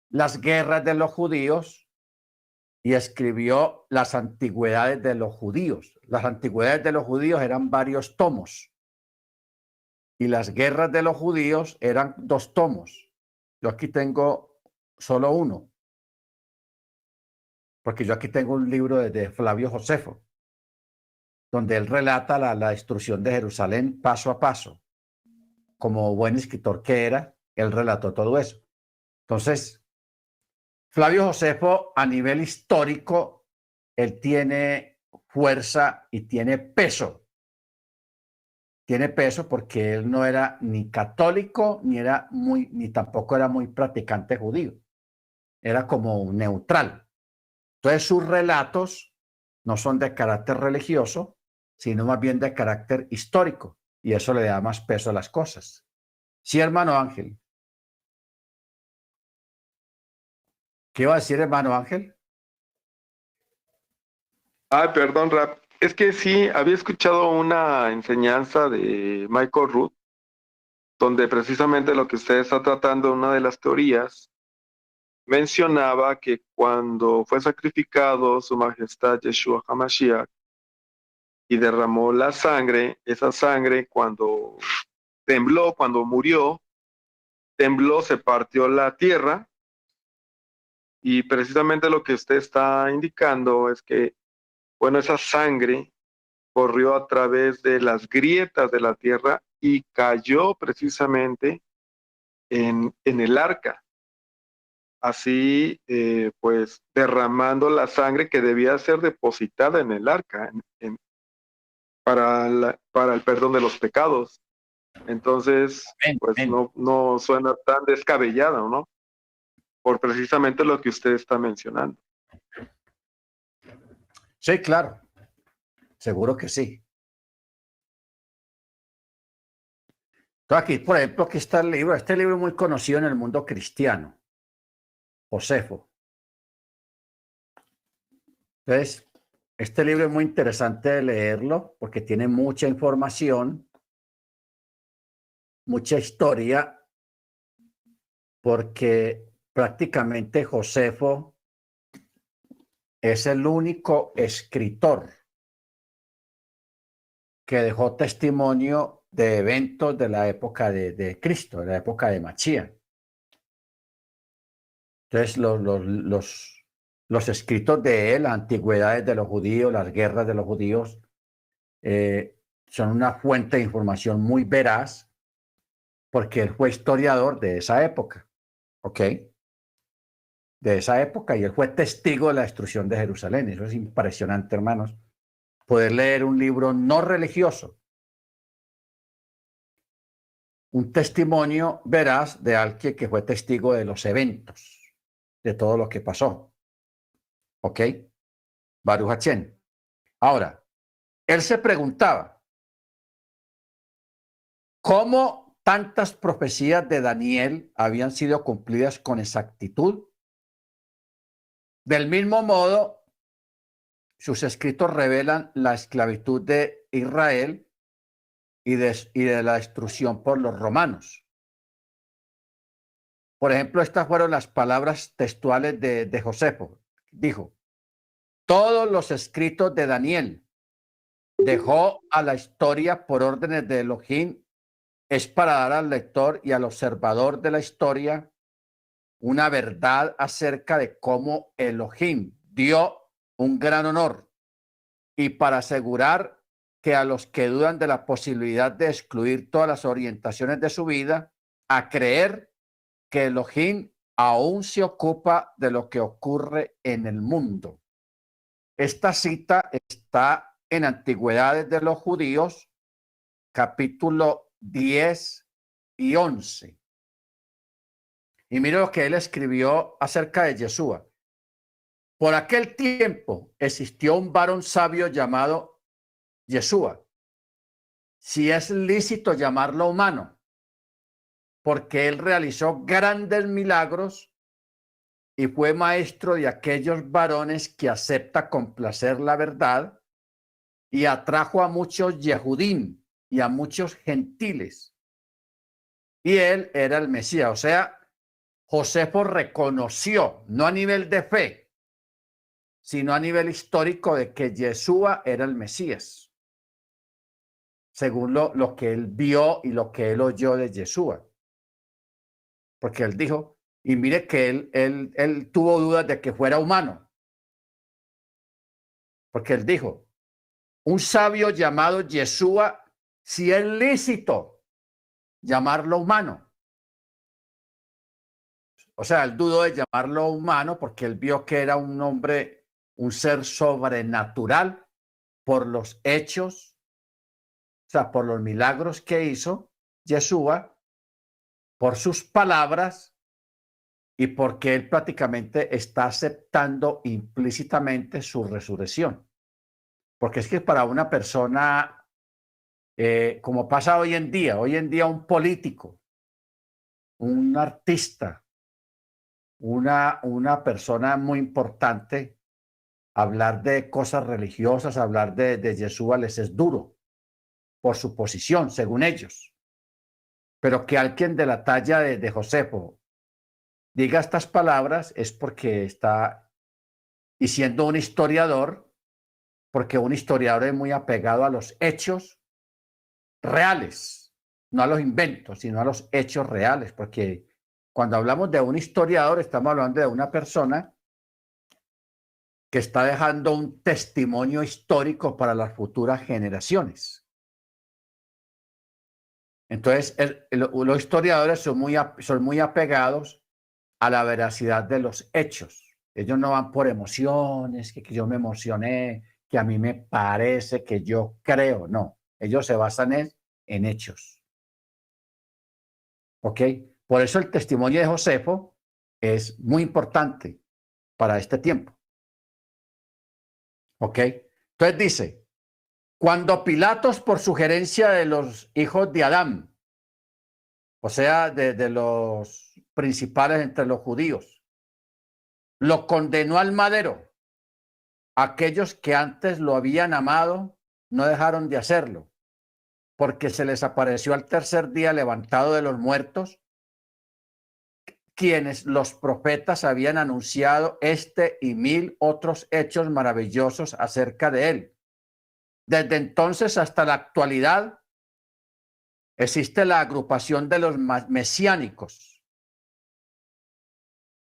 Las guerras de los judíos y escribió Las antigüedades de los judíos. Las antigüedades de los judíos eran varios tomos y las guerras de los judíos eran 2 tomos. Yo aquí tengo solo uno, porque yo aquí tengo un libro de Flavio Josefo, donde él relata la destrucción de Jerusalén paso a paso. Como buen escritor que era, él relató todo eso. Entonces, Flavio Josefo, a nivel histórico, él tiene fuerza y tiene peso. Tiene peso porque él no era ni católico, ni tampoco era muy practicante judío. Era como neutral. Entonces, sus relatos no son de carácter religioso, sino más bien de carácter histórico. Y eso le da más peso a las cosas. Sí, hermano Ángel. ¿Qué iba a decir, hermano Ángel? Ay, perdón, Rap. Es que sí, había escuchado una enseñanza de Michael Root, donde precisamente lo que usted está tratando, una de las teorías, mencionaba que cuando fue sacrificado su majestad Yeshua HaMashiach y derramó la sangre, esa sangre cuando tembló, cuando murió, tembló, se partió la tierra, y precisamente lo que usted está indicando es que, bueno, esa sangre corrió a través de las grietas de la tierra y cayó precisamente en el arca, así pues derramando la sangre que debía ser depositada en el arca para el perdón de los pecados. Entonces, Amén, pues amén. no suena tan descabellado, ¿no? Por precisamente lo que usted está mencionando. Sí, claro. Seguro que sí. Entonces aquí, por ejemplo, aquí está el libro. Este libro es muy conocido en el mundo cristiano. Josefo. Entonces, este libro es muy interesante de leerlo porque tiene mucha información, mucha historia, porque prácticamente Josefo es el único escritor que dejó testimonio de eventos de la época de Cristo, de la época de Mashiach. Entonces, los escritos de él, las antigüedades de los judíos, las guerras de los judíos, son una fuente de información muy veraz porque él fue historiador de esa época, ¿ok? De esa época, y él fue testigo de la destrucción de Jerusalén. Eso es impresionante, hermanos. Poder leer un libro no religioso, un testimonio veraz de alguien que fue testigo de los eventos, de todo lo que pasó, ¿ok? Baruch Hachén. Ahora, él se preguntaba, ¿cómo tantas profecías de Daniel habían sido cumplidas con exactitud? Del mismo modo, sus escritos revelan la esclavitud de Israel y de la destrucción por los romanos. Por ejemplo, estas fueron las palabras textuales de Josefo. Dijo, todos los escritos de Daniel dejó a la historia por órdenes de Elohim, es para dar al lector y al observador de la historia una verdad acerca de cómo Elohim dio un gran honor y para asegurar que a los que dudan de la posibilidad de excluir todas las orientaciones de su vida, a creer que Elohim aún se ocupa de lo que ocurre en el mundo. Esta cita está en Antigüedades de los Judíos, capítulo 10 y 11. Y mire lo que él escribió acerca de Yeshua. Por aquel tiempo existió un varón sabio llamado Yeshua, si es lícito llamarlo humano, porque él realizó grandes milagros y fue maestro de aquellos varones que acepta con placer la verdad, y atrajo a muchos Yehudim y a muchos gentiles. Y él era el Mesías. O sea, Josefo reconoció, no a nivel de fe, sino a nivel histórico, de que Yeshua era el Mesías, según lo que él vio y lo que él oyó de Yeshua. Porque él dijo, y mire que él tuvo dudas de que fuera humano, porque él dijo, un sabio llamado Yeshua, si es lícito llamarlo humano. O sea, él dudó de llamarlo humano porque él vio que era un hombre, un ser sobrenatural por los hechos, o sea, por los milagros que hizo Yeshua, por sus palabras y porque él prácticamente está aceptando implícitamente su resurrección. Porque es que para una persona, como pasa hoy en día un político, un artista, una persona muy importante, hablar de cosas religiosas, hablar de Yeshua les es duro por su posición, según ellos. Pero que alguien de la talla de Josefo diga estas palabras es porque está, y siendo un historiador, porque un historiador es muy apegado a los hechos reales, no a los inventos, sino a los hechos reales, porque cuando hablamos de un historiador estamos hablando de una persona que está dejando un testimonio histórico para las futuras generaciones. Entonces, los historiadores son muy apegados a la veracidad de los hechos. Ellos no van por emociones, que yo me emocioné, que a mí me parece, que yo creo. No, ellos se basan en hechos. ¿Ok? Por eso el testimonio de Josefo es muy importante para este tiempo. ¿Ok? Entonces dice, cuando Pilatos, por sugerencia de los hijos de Adán, o sea, de los principales entre los judíos, lo condenó al madero, aquellos que antes lo habían amado no dejaron de hacerlo, porque se les apareció al tercer día levantado de los muertos, quienes los profetas habían anunciado este y mil otros hechos maravillosos acerca de él. Desde entonces hasta la actualidad existe la agrupación de los mesiánicos.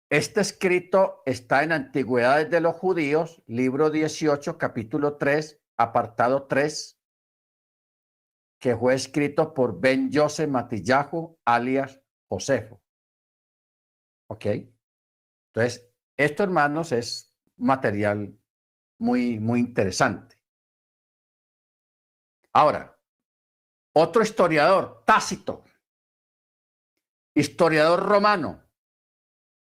Este escrito está en Antigüedades de los Judíos, libro 18, capítulo 3, apartado 3, que fue escrito por Ben Yosef Matillahu, alias Josefo. ¿Ok? Entonces, esto, hermanos, es material muy interesante. Ahora, otro historiador, Tácito, historiador romano,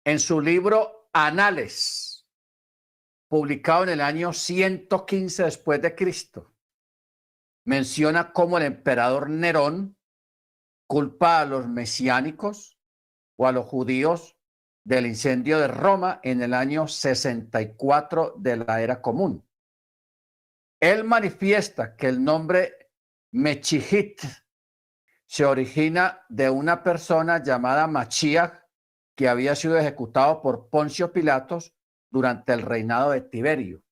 en su libro Anales, publicado en el año 115 después de Cristo, menciona cómo el emperador Nerón culpa a los mesiánicos o a los judíos del incendio de Roma en el año 64 de la era común. Él manifiesta que el nombre Mechihit se origina de una persona llamada Machiach, que había sido ejecutado por Poncio Pilatos durante el reinado de Tiberio.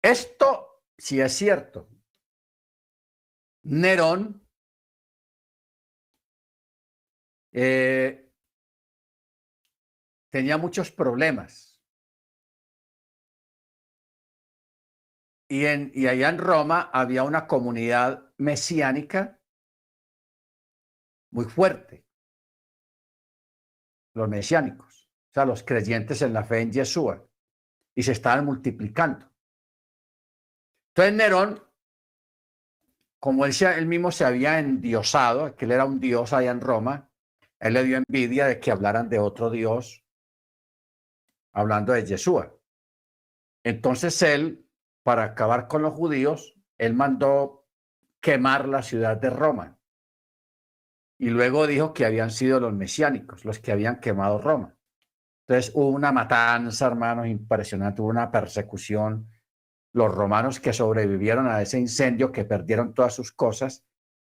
Esto sí es cierto. Nerón tenía muchos problemas. Y allá en Roma había una comunidad mesiánica muy fuerte, los mesiánicos, o sea, los creyentes en la fe en Yeshua, y se estaban multiplicando. Entonces Nerón, como él mismo se había endiosado, que él era un dios allá en Roma, él le dio envidia de que hablaran de otro dios, hablando de Yeshua. Entonces él, para acabar con los judíos, él mandó quemar la ciudad de Roma. y luego dijo que habían sido los mesiánicos los que habían quemado Roma. Entonces hubo una matanza, hermanos, impresionante, hubo una persecución. Los romanos que sobrevivieron a ese incendio, que perdieron todas sus cosas,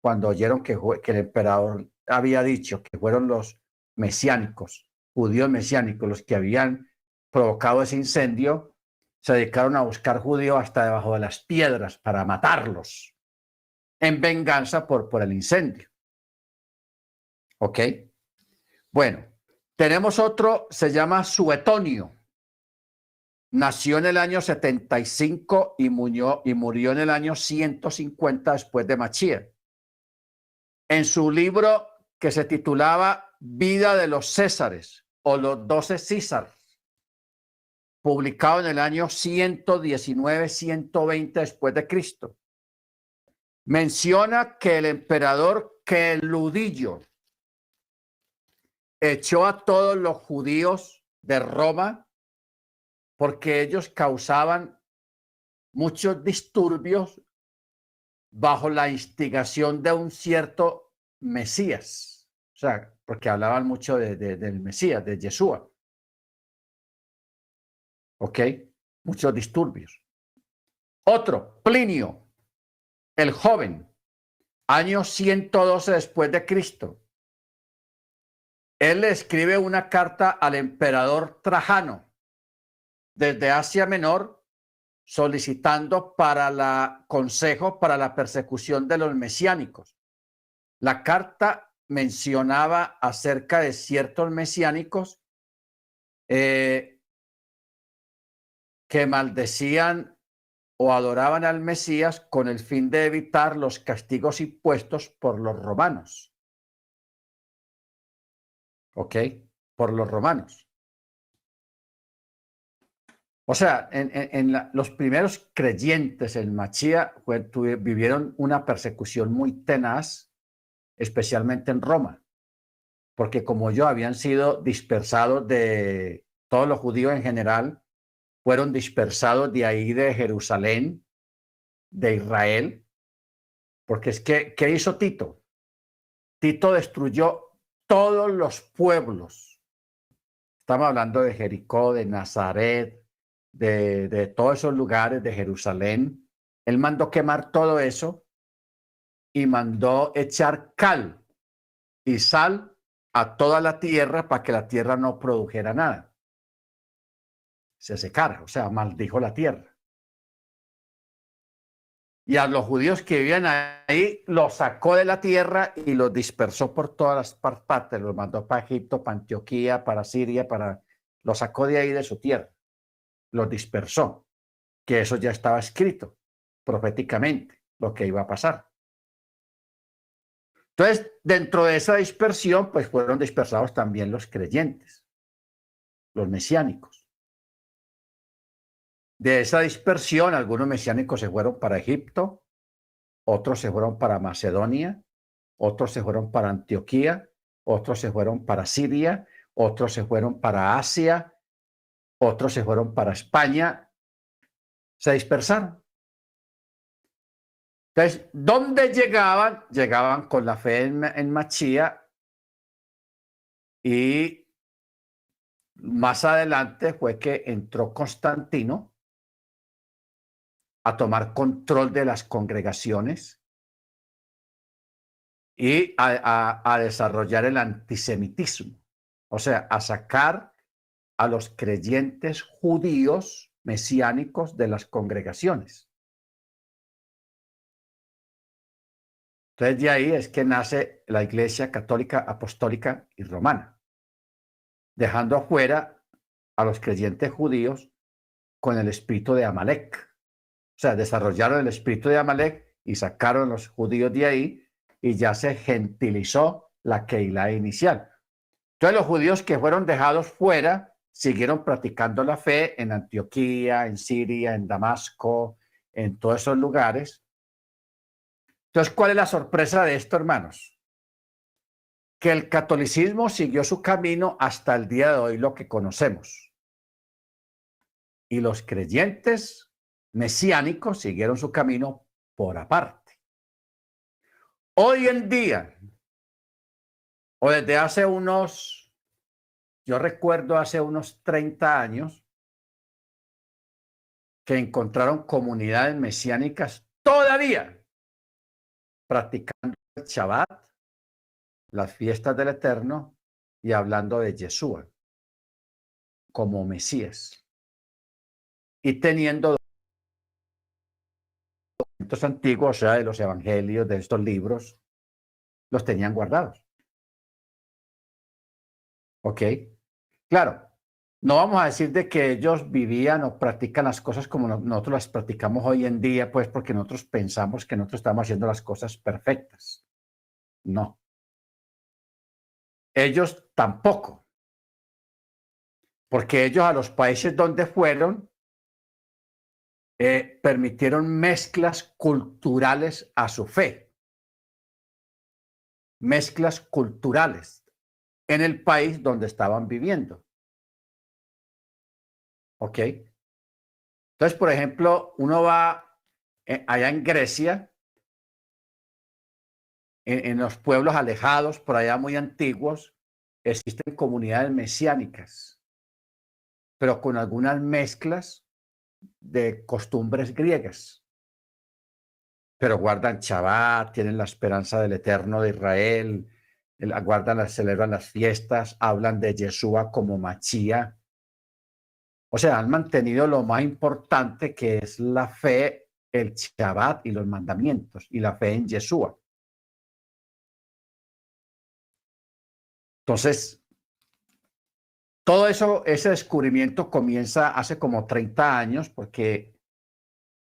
cuando oyeron que el emperador había dicho que fueron los mesiánicos, judíos mesiánicos, los que habían provocado ese incendio, se dedicaron a buscar judíos hasta debajo de las piedras para matarlos en venganza por el incendio. ¿Ok? Bueno, tenemos otro, se llama Suetonio. Nació en el año 75 y murió en el año 150 después de Machía. En su libro que se titulaba Vida de los Césares o los 12 Césares, publicado en el año 119-120 después de Cristo, menciona que el emperador Queludillo echó a todos los judíos de Roma porque ellos causaban muchos disturbios bajo la instigación de un cierto Mesías. O sea, porque hablaban mucho del Mesías, de Yeshua. ¿Ok? Muchos disturbios. Otro, Plinio, el joven, año 112 después de Cristo. Él le escribe una carta al emperador Trajano desde Asia Menor, solicitando consejo para la persecución de los mesiánicos. La carta mencionaba acerca de ciertos mesiánicos que maldecían o adoraban al Mesías con el fin de evitar los castigos impuestos por los romanos. ¿Ok? Por los romanos. O sea, los primeros creyentes en Machía vivieron una persecución muy tenaz, especialmente en Roma, porque como yo habían sido dispersados de todos los judíos en general, fueron dispersados de ahí de Jerusalén, de Israel, porque es que, ¿qué hizo Tito? Tito destruyó todos los pueblos. Estamos hablando de Jericó, de Nazaret, de todos esos lugares, de Jerusalén. Él mandó quemar todo eso y mandó echar cal y sal a toda la tierra para que la tierra no produjera nada. Se secara, o sea, maldijo la tierra. Y a los judíos que vivían ahí los sacó de la tierra y los dispersó por todas las partes. Los mandó para Egipto, para Antioquía, para Siria, los sacó de ahí de su tierra. Los dispersó, que eso ya estaba escrito proféticamente, lo que iba a pasar. Entonces, dentro de esa dispersión, pues fueron dispersados también los creyentes, los mesiánicos. De esa dispersión, algunos mesiánicos se fueron para Egipto, otros se fueron para Macedonia, otros se fueron para Antioquía, otros se fueron para Siria, otros se fueron para Asia, otros se fueron para España, se dispersaron. Entonces, ¿dónde llegaban? Llegaban con la fe en Machía y más adelante fue que entró Constantino a tomar control de las congregaciones y a desarrollar el antisemitismo, o sea, a sacar a los creyentes judíos mesiánicos de las congregaciones. Entonces, de ahí es que nace la Iglesia Católica, Apostólica y Romana, dejando afuera a los creyentes judíos con el espíritu de Amalek. O sea, desarrollaron el espíritu de Amalek y sacaron a los judíos de ahí y ya se gentilizó la Keilah inicial. Entonces, los judíos que fueron dejados fuera siguieron practicando la fe en Antioquía, en Siria, en Damasco, en todos esos lugares. Entonces, ¿cuál es la sorpresa de esto, hermanos? Que el catolicismo siguió su camino hasta el día de hoy, lo que conocemos. Y los creyentes mesiánicos siguieron su camino por aparte. Hoy en día, o desde hace yo recuerdo hace unos 30 años que encontraron comunidades mesiánicas todavía practicando el Shabbat, las fiestas del Eterno y hablando de Yeshua como Mesías y teniendo documentos antiguos, o sea, de los evangelios, de estos libros, los tenían guardados. ¿Ok? Claro, no vamos a decir de que ellos vivían o practican las cosas como nosotros las practicamos hoy en día, pues porque nosotros pensamos que nosotros estamos haciendo las cosas perfectas. No. Ellos tampoco. Porque ellos a los países donde fueron permitieron mezclas culturales a su fe. Mezclas culturales en el país donde estaban viviendo. ¿Ok? Entonces, por ejemplo, uno va allá en Grecia, en los pueblos alejados, por allá muy antiguos, existen comunidades mesiánicas, pero con algunas mezclas de costumbres griegas. Pero guardan Shabbat, tienen la esperanza del Eterno de Israel, celebran las fiestas, hablan de Yeshua como Machía. O sea, han mantenido lo más importante que es la fe, el Shabbat y los mandamientos, y la fe en Yeshua. Entonces, todo eso, ese descubrimiento comienza hace como 30 años, porque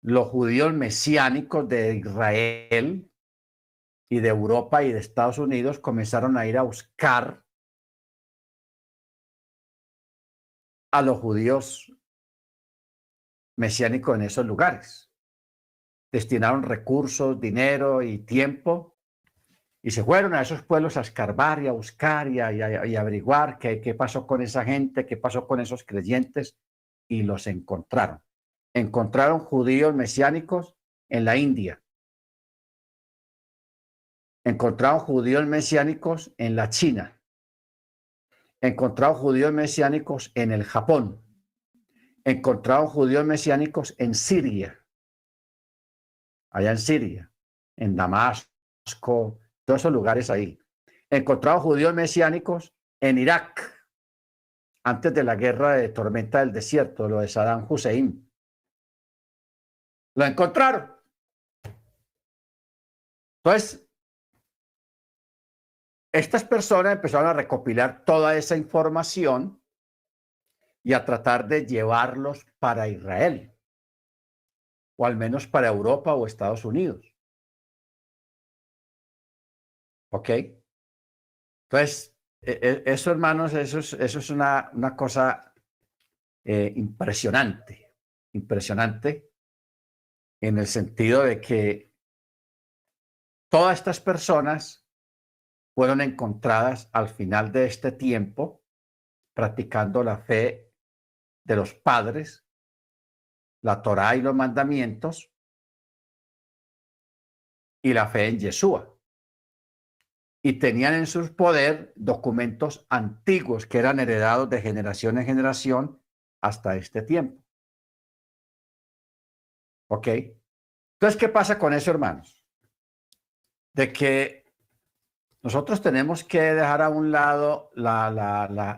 los judíos mesiánicos de Israel y de Europa y de Estados Unidos comenzaron a ir a buscar a los judíos mesiánicos en esos lugares. Destinaron recursos, dinero y tiempo y se fueron a esos pueblos a escarbar y a buscar y a averiguar qué pasó con esa gente, qué pasó con esos creyentes, y los encontraron. Encontraron judíos mesiánicos en la India. Encontraron judíos mesiánicos en la China. Encontraron judíos mesiánicos en el Japón. Encontraron judíos mesiánicos en Siria, allá en Siria, en Damasco, todos esos lugares ahí. Encontraron judíos mesiánicos en Irak, antes de la guerra de tormenta del desierto, lo de Saddam Hussein. Lo encontraron. Entonces, estas personas empezaron a recopilar toda esa información y a tratar de llevarlos para Israel, o al menos para Europa o Estados Unidos. ¿Ok? Entonces, eso, hermanos, eso es una cosa impresionante, impresionante, en el sentido de que todas estas personas fueron encontradas al final de este tiempo practicando la fe de los padres, la Torá y los mandamientos, y la fe en Yeshua. Y tenían en su poder documentos antiguos que eran heredados de generación en generación hasta este tiempo. ¿Ok? Entonces, ¿qué pasa con eso, hermanos? De que nosotros tenemos que dejar a un lado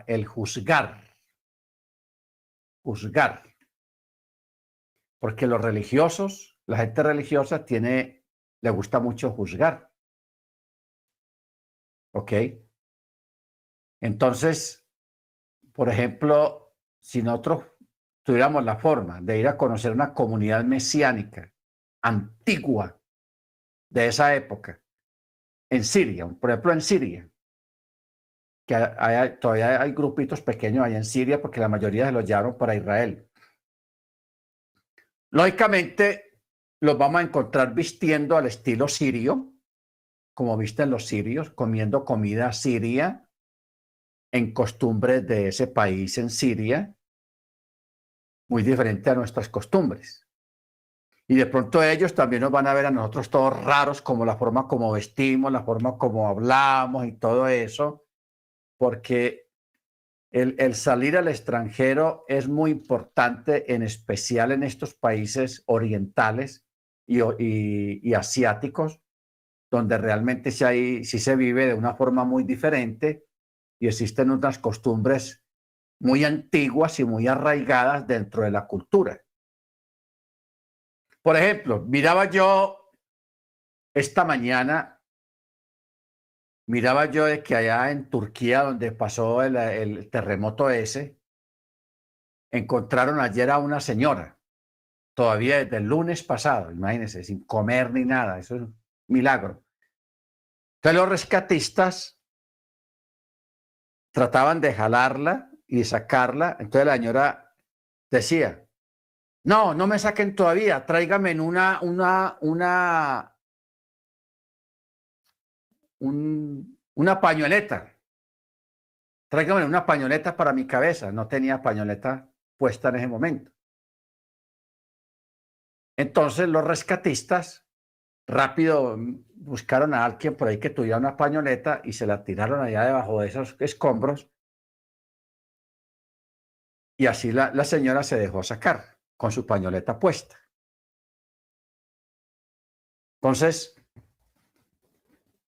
el juzgar. Juzgar. Porque los religiosos, la gente religiosa le gusta mucho juzgar. ¿Ok? Entonces, por ejemplo, si nosotros tuviéramos la forma de ir a conocer una comunidad mesiánica antigua de esa época, en Siria, por ejemplo en Siria, que todavía hay grupitos pequeños allá en Siria porque la mayoría se los llevaron para Israel. Lógicamente, los vamos a encontrar vistiendo al estilo sirio, como visten los sirios, comiendo comida siria, en costumbres de ese país en Siria, muy diferente a nuestras costumbres. Y de pronto ellos también nos van a ver a nosotros todos raros, como la forma como vestimos, la forma como hablamos y todo eso, porque el salir al extranjero es muy importante, en especial en estos países orientales y asiáticos, donde realmente sí se vive de una forma muy diferente y existen unas costumbres muy antiguas y muy arraigadas dentro de la cultura. Por ejemplo, miraba yo esta mañana, de que allá en Turquía, donde pasó el terremoto ese, encontraron ayer a una señora, todavía desde el lunes pasado, imagínense, sin comer ni nada, eso es un milagro. Entonces los rescatistas trataban de jalarla y sacarla, entonces la señora decía, no, no me saquen todavía, tráigame en una pañoleta. Tráigame una pañoleta para mi cabeza. No tenía pañoleta puesta en ese momento. Entonces los rescatistas rápido buscaron a alguien por ahí que tuviera una pañoleta y se la tiraron allá debajo de esos escombros. Y así la señora se dejó sacar con su pañoleta puesta. Entonces,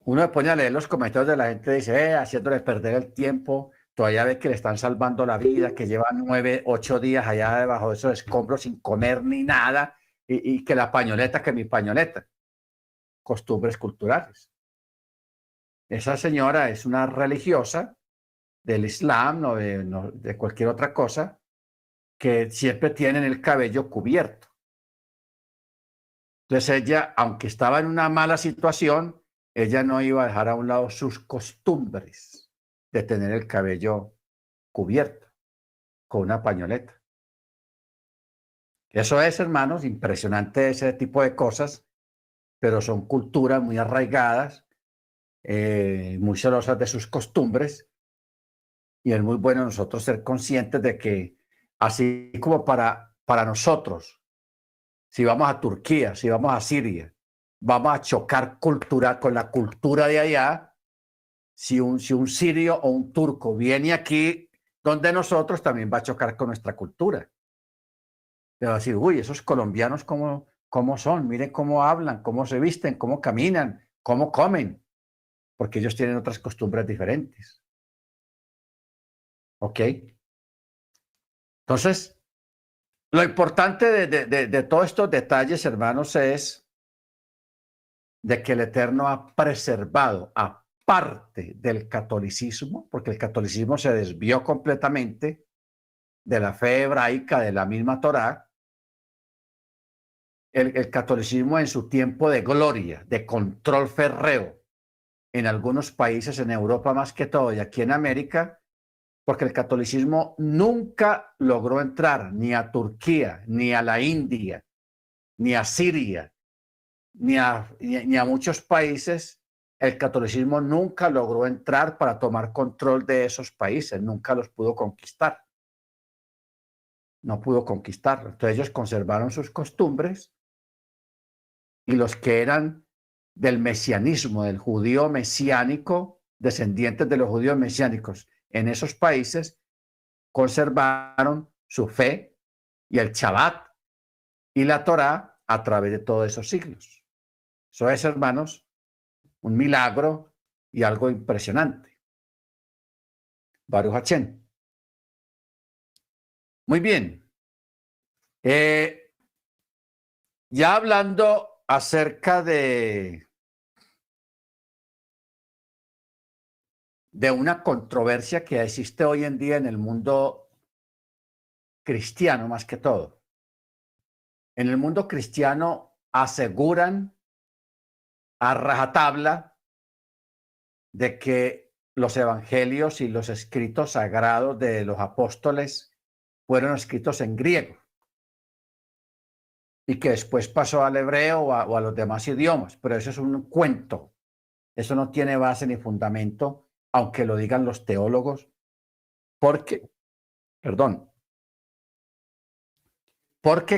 uno se pone a leer los comentarios de la gente y dice, haciéndole perder el tiempo, todavía ve que le están salvando la vida, que lleva 9, 8 días allá debajo de esos escombros sin comer ni nada, y que la pañoleta, que mi pañoleta. Costumbres culturales. Esa señora es una religiosa del Islam o de cualquier otra cosa, que siempre tienen el cabello cubierto. Entonces ella, aunque estaba en una mala situación, ella no iba a dejar a un lado sus costumbres de tener el cabello cubierto con una pañoleta. Eso es, hermanos, impresionante ese tipo de cosas, pero son culturas muy arraigadas, muy celosas de sus costumbres, y es muy bueno nosotros ser conscientes de que así como para nosotros, si vamos a Turquía, si vamos a Siria, vamos a chocar con la cultura de allá. Si un sirio o un turco viene aquí donde nosotros, también va a chocar con nuestra cultura. Le va a decir, uy, esos colombianos cómo son, miren cómo hablan, cómo se visten, cómo caminan, cómo comen, porque ellos tienen otras costumbres diferentes. ¿Ok? Entonces, lo importante de todos estos detalles, hermanos, es de que el Eterno ha preservado, aparte del catolicismo, porque el catolicismo se desvió completamente de la fe hebraica, de la misma Torá, el catolicismo en su tiempo de gloria, de control férreo, en algunos países, en Europa más que todo, y aquí en América, porque el catolicismo nunca logró entrar ni a Turquía, ni a la India, ni a Siria, ni a muchos países. El catolicismo nunca logró entrar para tomar control de esos países, nunca los pudo conquistar. No pudo conquistarlos. Entonces ellos conservaron sus costumbres, y los que eran del mesianismo, del judío mesiánico, descendientes de los judíos mesiánicos en esos países, conservaron su fe y el Shabbat y la Torá a través de todos esos siglos. Eso es, hermanos, un milagro y algo impresionante. Baruch Hachem. Muy bien. Ya hablando acerca de una controversia que existe hoy en día en el mundo cristiano, más que todo. En el mundo cristiano aseguran a rajatabla de que los evangelios y los escritos sagrados de los apóstoles fueron escritos en griego y que después pasó al hebreo o a los demás idiomas, pero eso es un cuento, eso no tiene base ni fundamento, aunque lo digan los teólogos, porque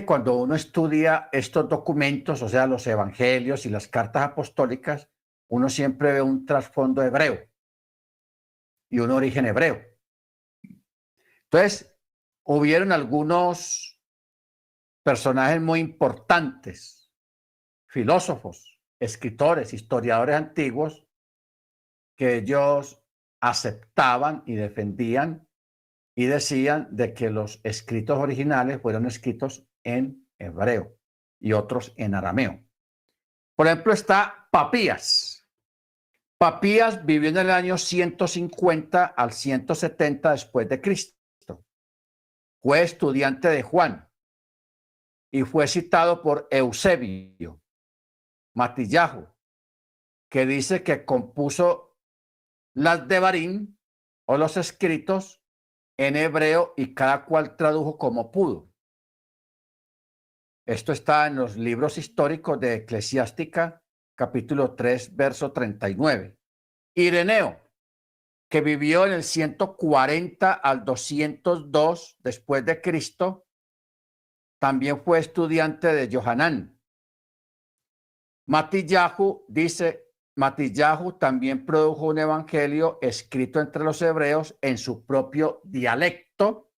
cuando uno estudia estos documentos, o sea, los evangelios y las cartas apostólicas, uno siempre ve un trasfondo hebreo. y un origen hebreo. Entonces, hubieron algunos personajes muy importantes, filósofos, escritores, historiadores antiguos, que ellos aceptaban y defendían y decían de que los escritos originales fueron escritos en hebreo y otros en arameo. Por ejemplo, está Papías. Papías vivió en el año 150 al 170 después de Cristo. Fue estudiante de Juan y fue citado por Eusebio Matillahu, que dice que compuso las Devarim o los escritos en hebreo y cada cual tradujo como pudo. Esto está en los libros históricos de Eclesiástica, capítulo 3, verso 39. Ireneo, que vivió en el 140 al 202 después de Cristo, también fue estudiante de Johanán. Matillahu dice, Matillahu también produjo un evangelio escrito entre los hebreos en su propio dialecto.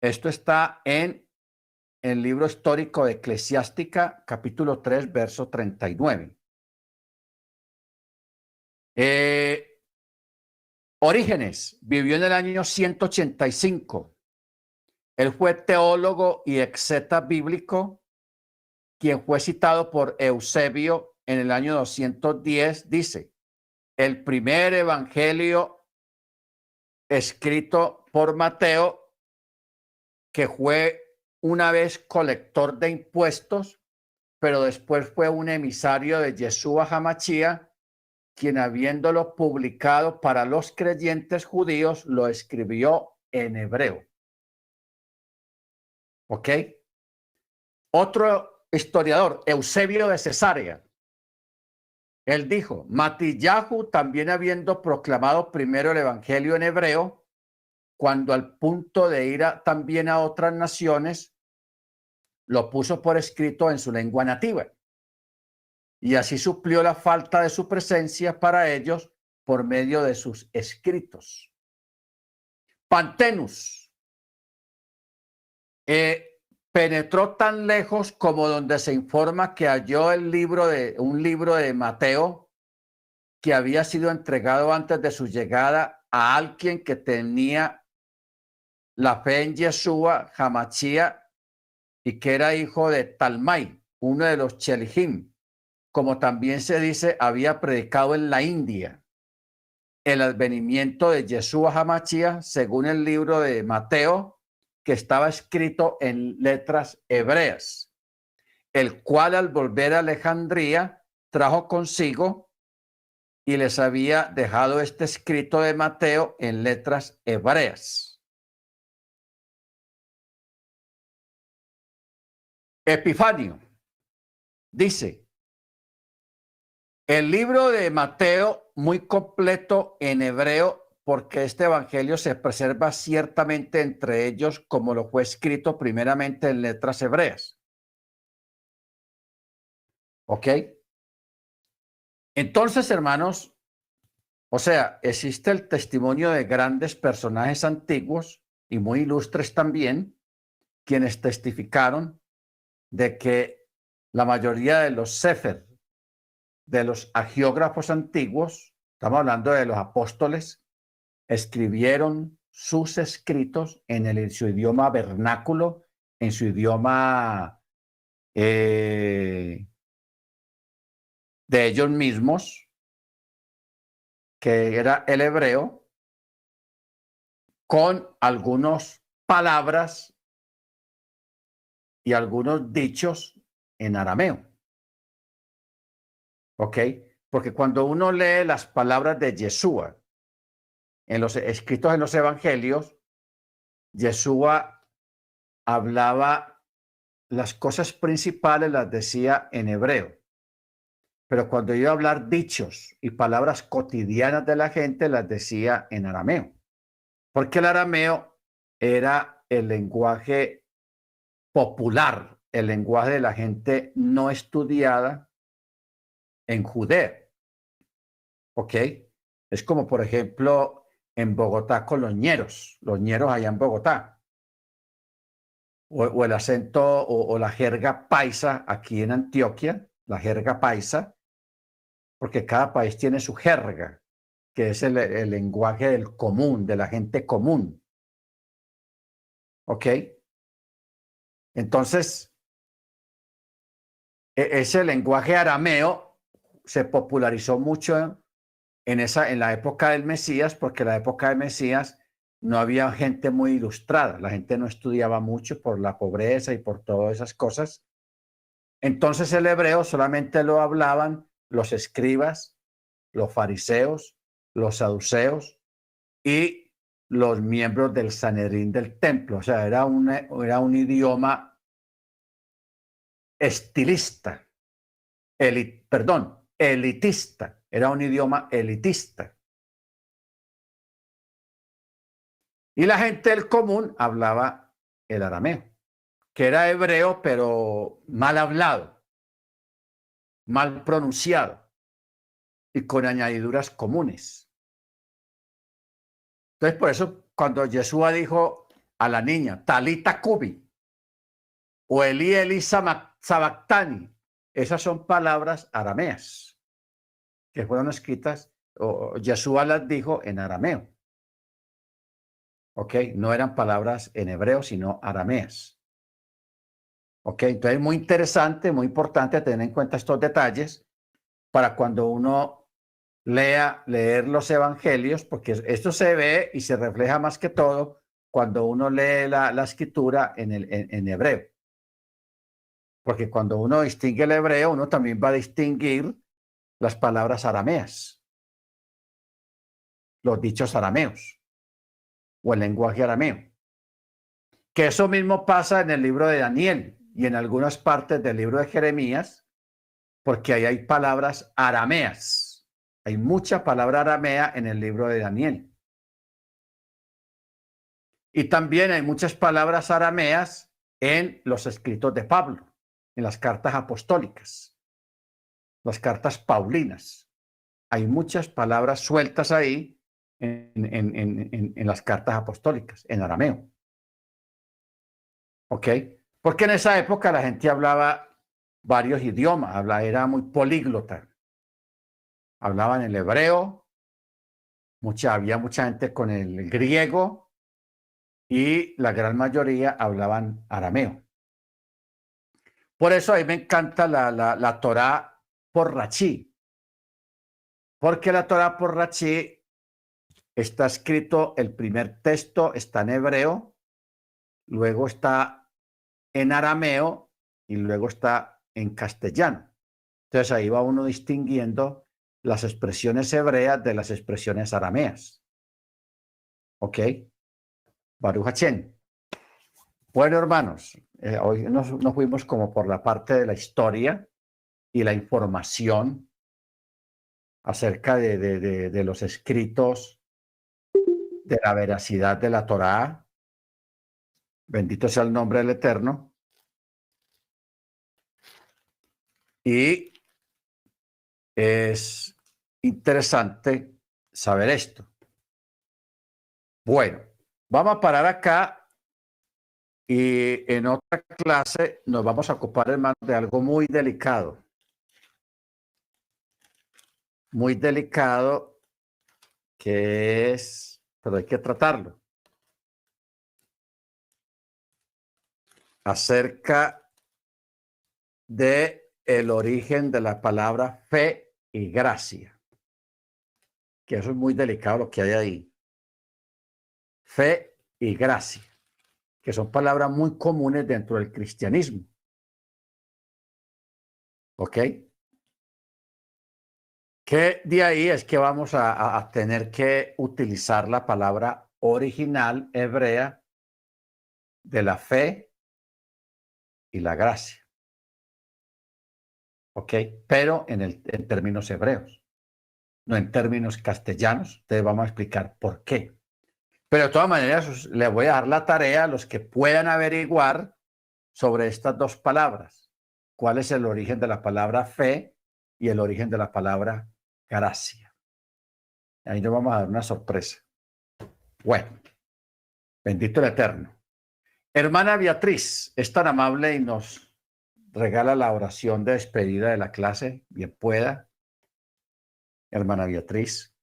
Esto está en el libro histórico de Eclesiástica, capítulo 3, verso 39. Orígenes vivió en el año 185. Él fue teólogo y exegeta bíblico, quien fue citado por Eusebio en el año 210. Dice, el primer evangelio escrito por Mateo, que fue una vez colector de impuestos, pero después fue un emisario de Yeshua HaMashiach, quien habiéndolo publicado para los creyentes judíos, lo escribió en hebreo. ¿Ok? Otro historiador, Eusebio de Cesarea, él dijo, Matillahu también habiendo proclamado primero el evangelio en hebreo, cuando al punto de ir también a otras naciones, lo puso por escrito en su lengua nativa. Y así suplió la falta de su presencia para ellos por medio de sus escritos. Pantenus penetró tan lejos como donde se informa que halló un libro de Mateo que había sido entregado antes de su llegada a alguien que tenía la fe en Yeshua HaMashiach y que era hijo de Talmai, uno de los Chelihim. Como también se dice, había predicado en la India el advenimiento de Yeshua HaMashiach, según el libro de Mateo, que estaba escrito en letras hebreas, el cual al volver a Alejandría trajo consigo y les había dejado este escrito de Mateo en letras hebreas. Epifanio dice, el libro de Mateo muy completo en hebreo, porque este evangelio se preserva ciertamente entre ellos como lo fue escrito primeramente en letras hebreas. ¿Ok? Entonces, hermanos, o sea, existe el testimonio de grandes personajes antiguos y muy ilustres también, quienes testificaron de que la mayoría de los sefer, de los hagiógrafos antiguos, estamos hablando de los apóstoles, escribieron sus escritos en su idioma vernáculo, en su idioma de ellos mismos, que era el hebreo, con algunas palabras y algunos dichos en arameo. ¿Ok? Porque cuando uno lee las palabras de Yeshua en los escritos en los evangelios, Yeshua hablaba las cosas principales, las decía en hebreo. Pero cuando iba a hablar dichos y palabras cotidianas de la gente, las decía en arameo. Porque el arameo era el lenguaje popular, el lenguaje de la gente no estudiada en Judea. ¿Ok? Es como, por ejemplo, en Bogotá con los ñeros allá en Bogotá, o el acento o la jerga paisa aquí en Antioquia, la jerga paisa, porque cada país tiene su jerga, que es el lenguaje del común, de la gente común. ¿Ok? Entonces, ese lenguaje arameo se popularizó mucho en la época del Mesías, porque en la época del Mesías no había gente muy ilustrada, la gente no estudiaba mucho por la pobreza y por todas esas cosas. Entonces el hebreo solamente lo hablaban los escribas, los fariseos, los saduceos y los miembros del Sanedrín del templo. O sea, era un idioma estilista, elitista, era un idioma elitista. Y la gente del común hablaba el arameo, que era hebreo, pero mal hablado, mal pronunciado y con añadiduras comunes. Entonces, por eso, cuando Yeshua dijo a la niña, Talita Cubi, o Eli Sabactani, esas son palabras arameas que fueron escritas, o Yeshua las dijo en arameo. ¿Ok? No eran palabras en hebreo, sino arameas. ¿Ok? Entonces, muy interesante, muy importante tener en cuenta estos detalles para cuando uno leer los evangelios, porque esto se ve y se refleja más que todo cuando uno lee la escritura en hebreo. Porque cuando uno distingue el hebreo, uno también va a distinguir las palabras arameas, los dichos arameos o el lenguaje arameo. Que eso mismo pasa en el libro de Daniel y en algunas partes del libro de Jeremías, porque ahí hay palabras arameas. Hay mucha palabra aramea en el libro de Daniel. Y también hay muchas palabras arameas en los escritos de Pablo, en las cartas apostólicas, las cartas paulinas. Hay muchas palabras sueltas ahí en las cartas apostólicas, en arameo. ¿Ok? Porque en esa época la gente hablaba varios idiomas, era muy políglota. Hablaban el hebreo, había mucha gente con el griego y la gran mayoría hablaban arameo. Por eso a mí me encanta la Torá por Rachí, porque la Torá por Rachí está escrito, el primer texto está en hebreo, luego está en arameo y luego está en castellano. Entonces ahí va uno distinguiendo las expresiones hebreas de las expresiones arameas. ¿Ok? Baruch Hachem. Bueno, hermanos, hoy nos fuimos como por la parte de la historia y la información acerca de los escritos, de la veracidad de la Torá. Bendito sea el nombre del Eterno. Y es interesante saber esto. Bueno, vamos a parar acá y en otra clase nos vamos a ocupar, hermano, de algo muy delicado, que es, pero hay que tratarlo, acerca de el origen de la palabra fe y gracia, que eso es muy delicado lo que hay ahí. Fe y gracia, que son palabras muy comunes dentro del cristianismo. ¿Ok? Que de ahí es que vamos a tener que utilizar la palabra original hebrea de la fe y la gracia. ¿Ok? Pero en términos hebreos, no en términos castellanos. Entonces vamos a explicar por qué. Pero de todas maneras, les voy a dar la tarea a los que puedan averiguar sobre estas dos palabras. ¿Cuál es el origen de la palabra fe y el origen de la palabra gracia? Ahí nos vamos a dar una sorpresa. Bueno, bendito el Eterno. Hermana Beatriz, es tan amable y nos regala la oración de despedida de la clase. Bien pueda. Hermana Beatriz.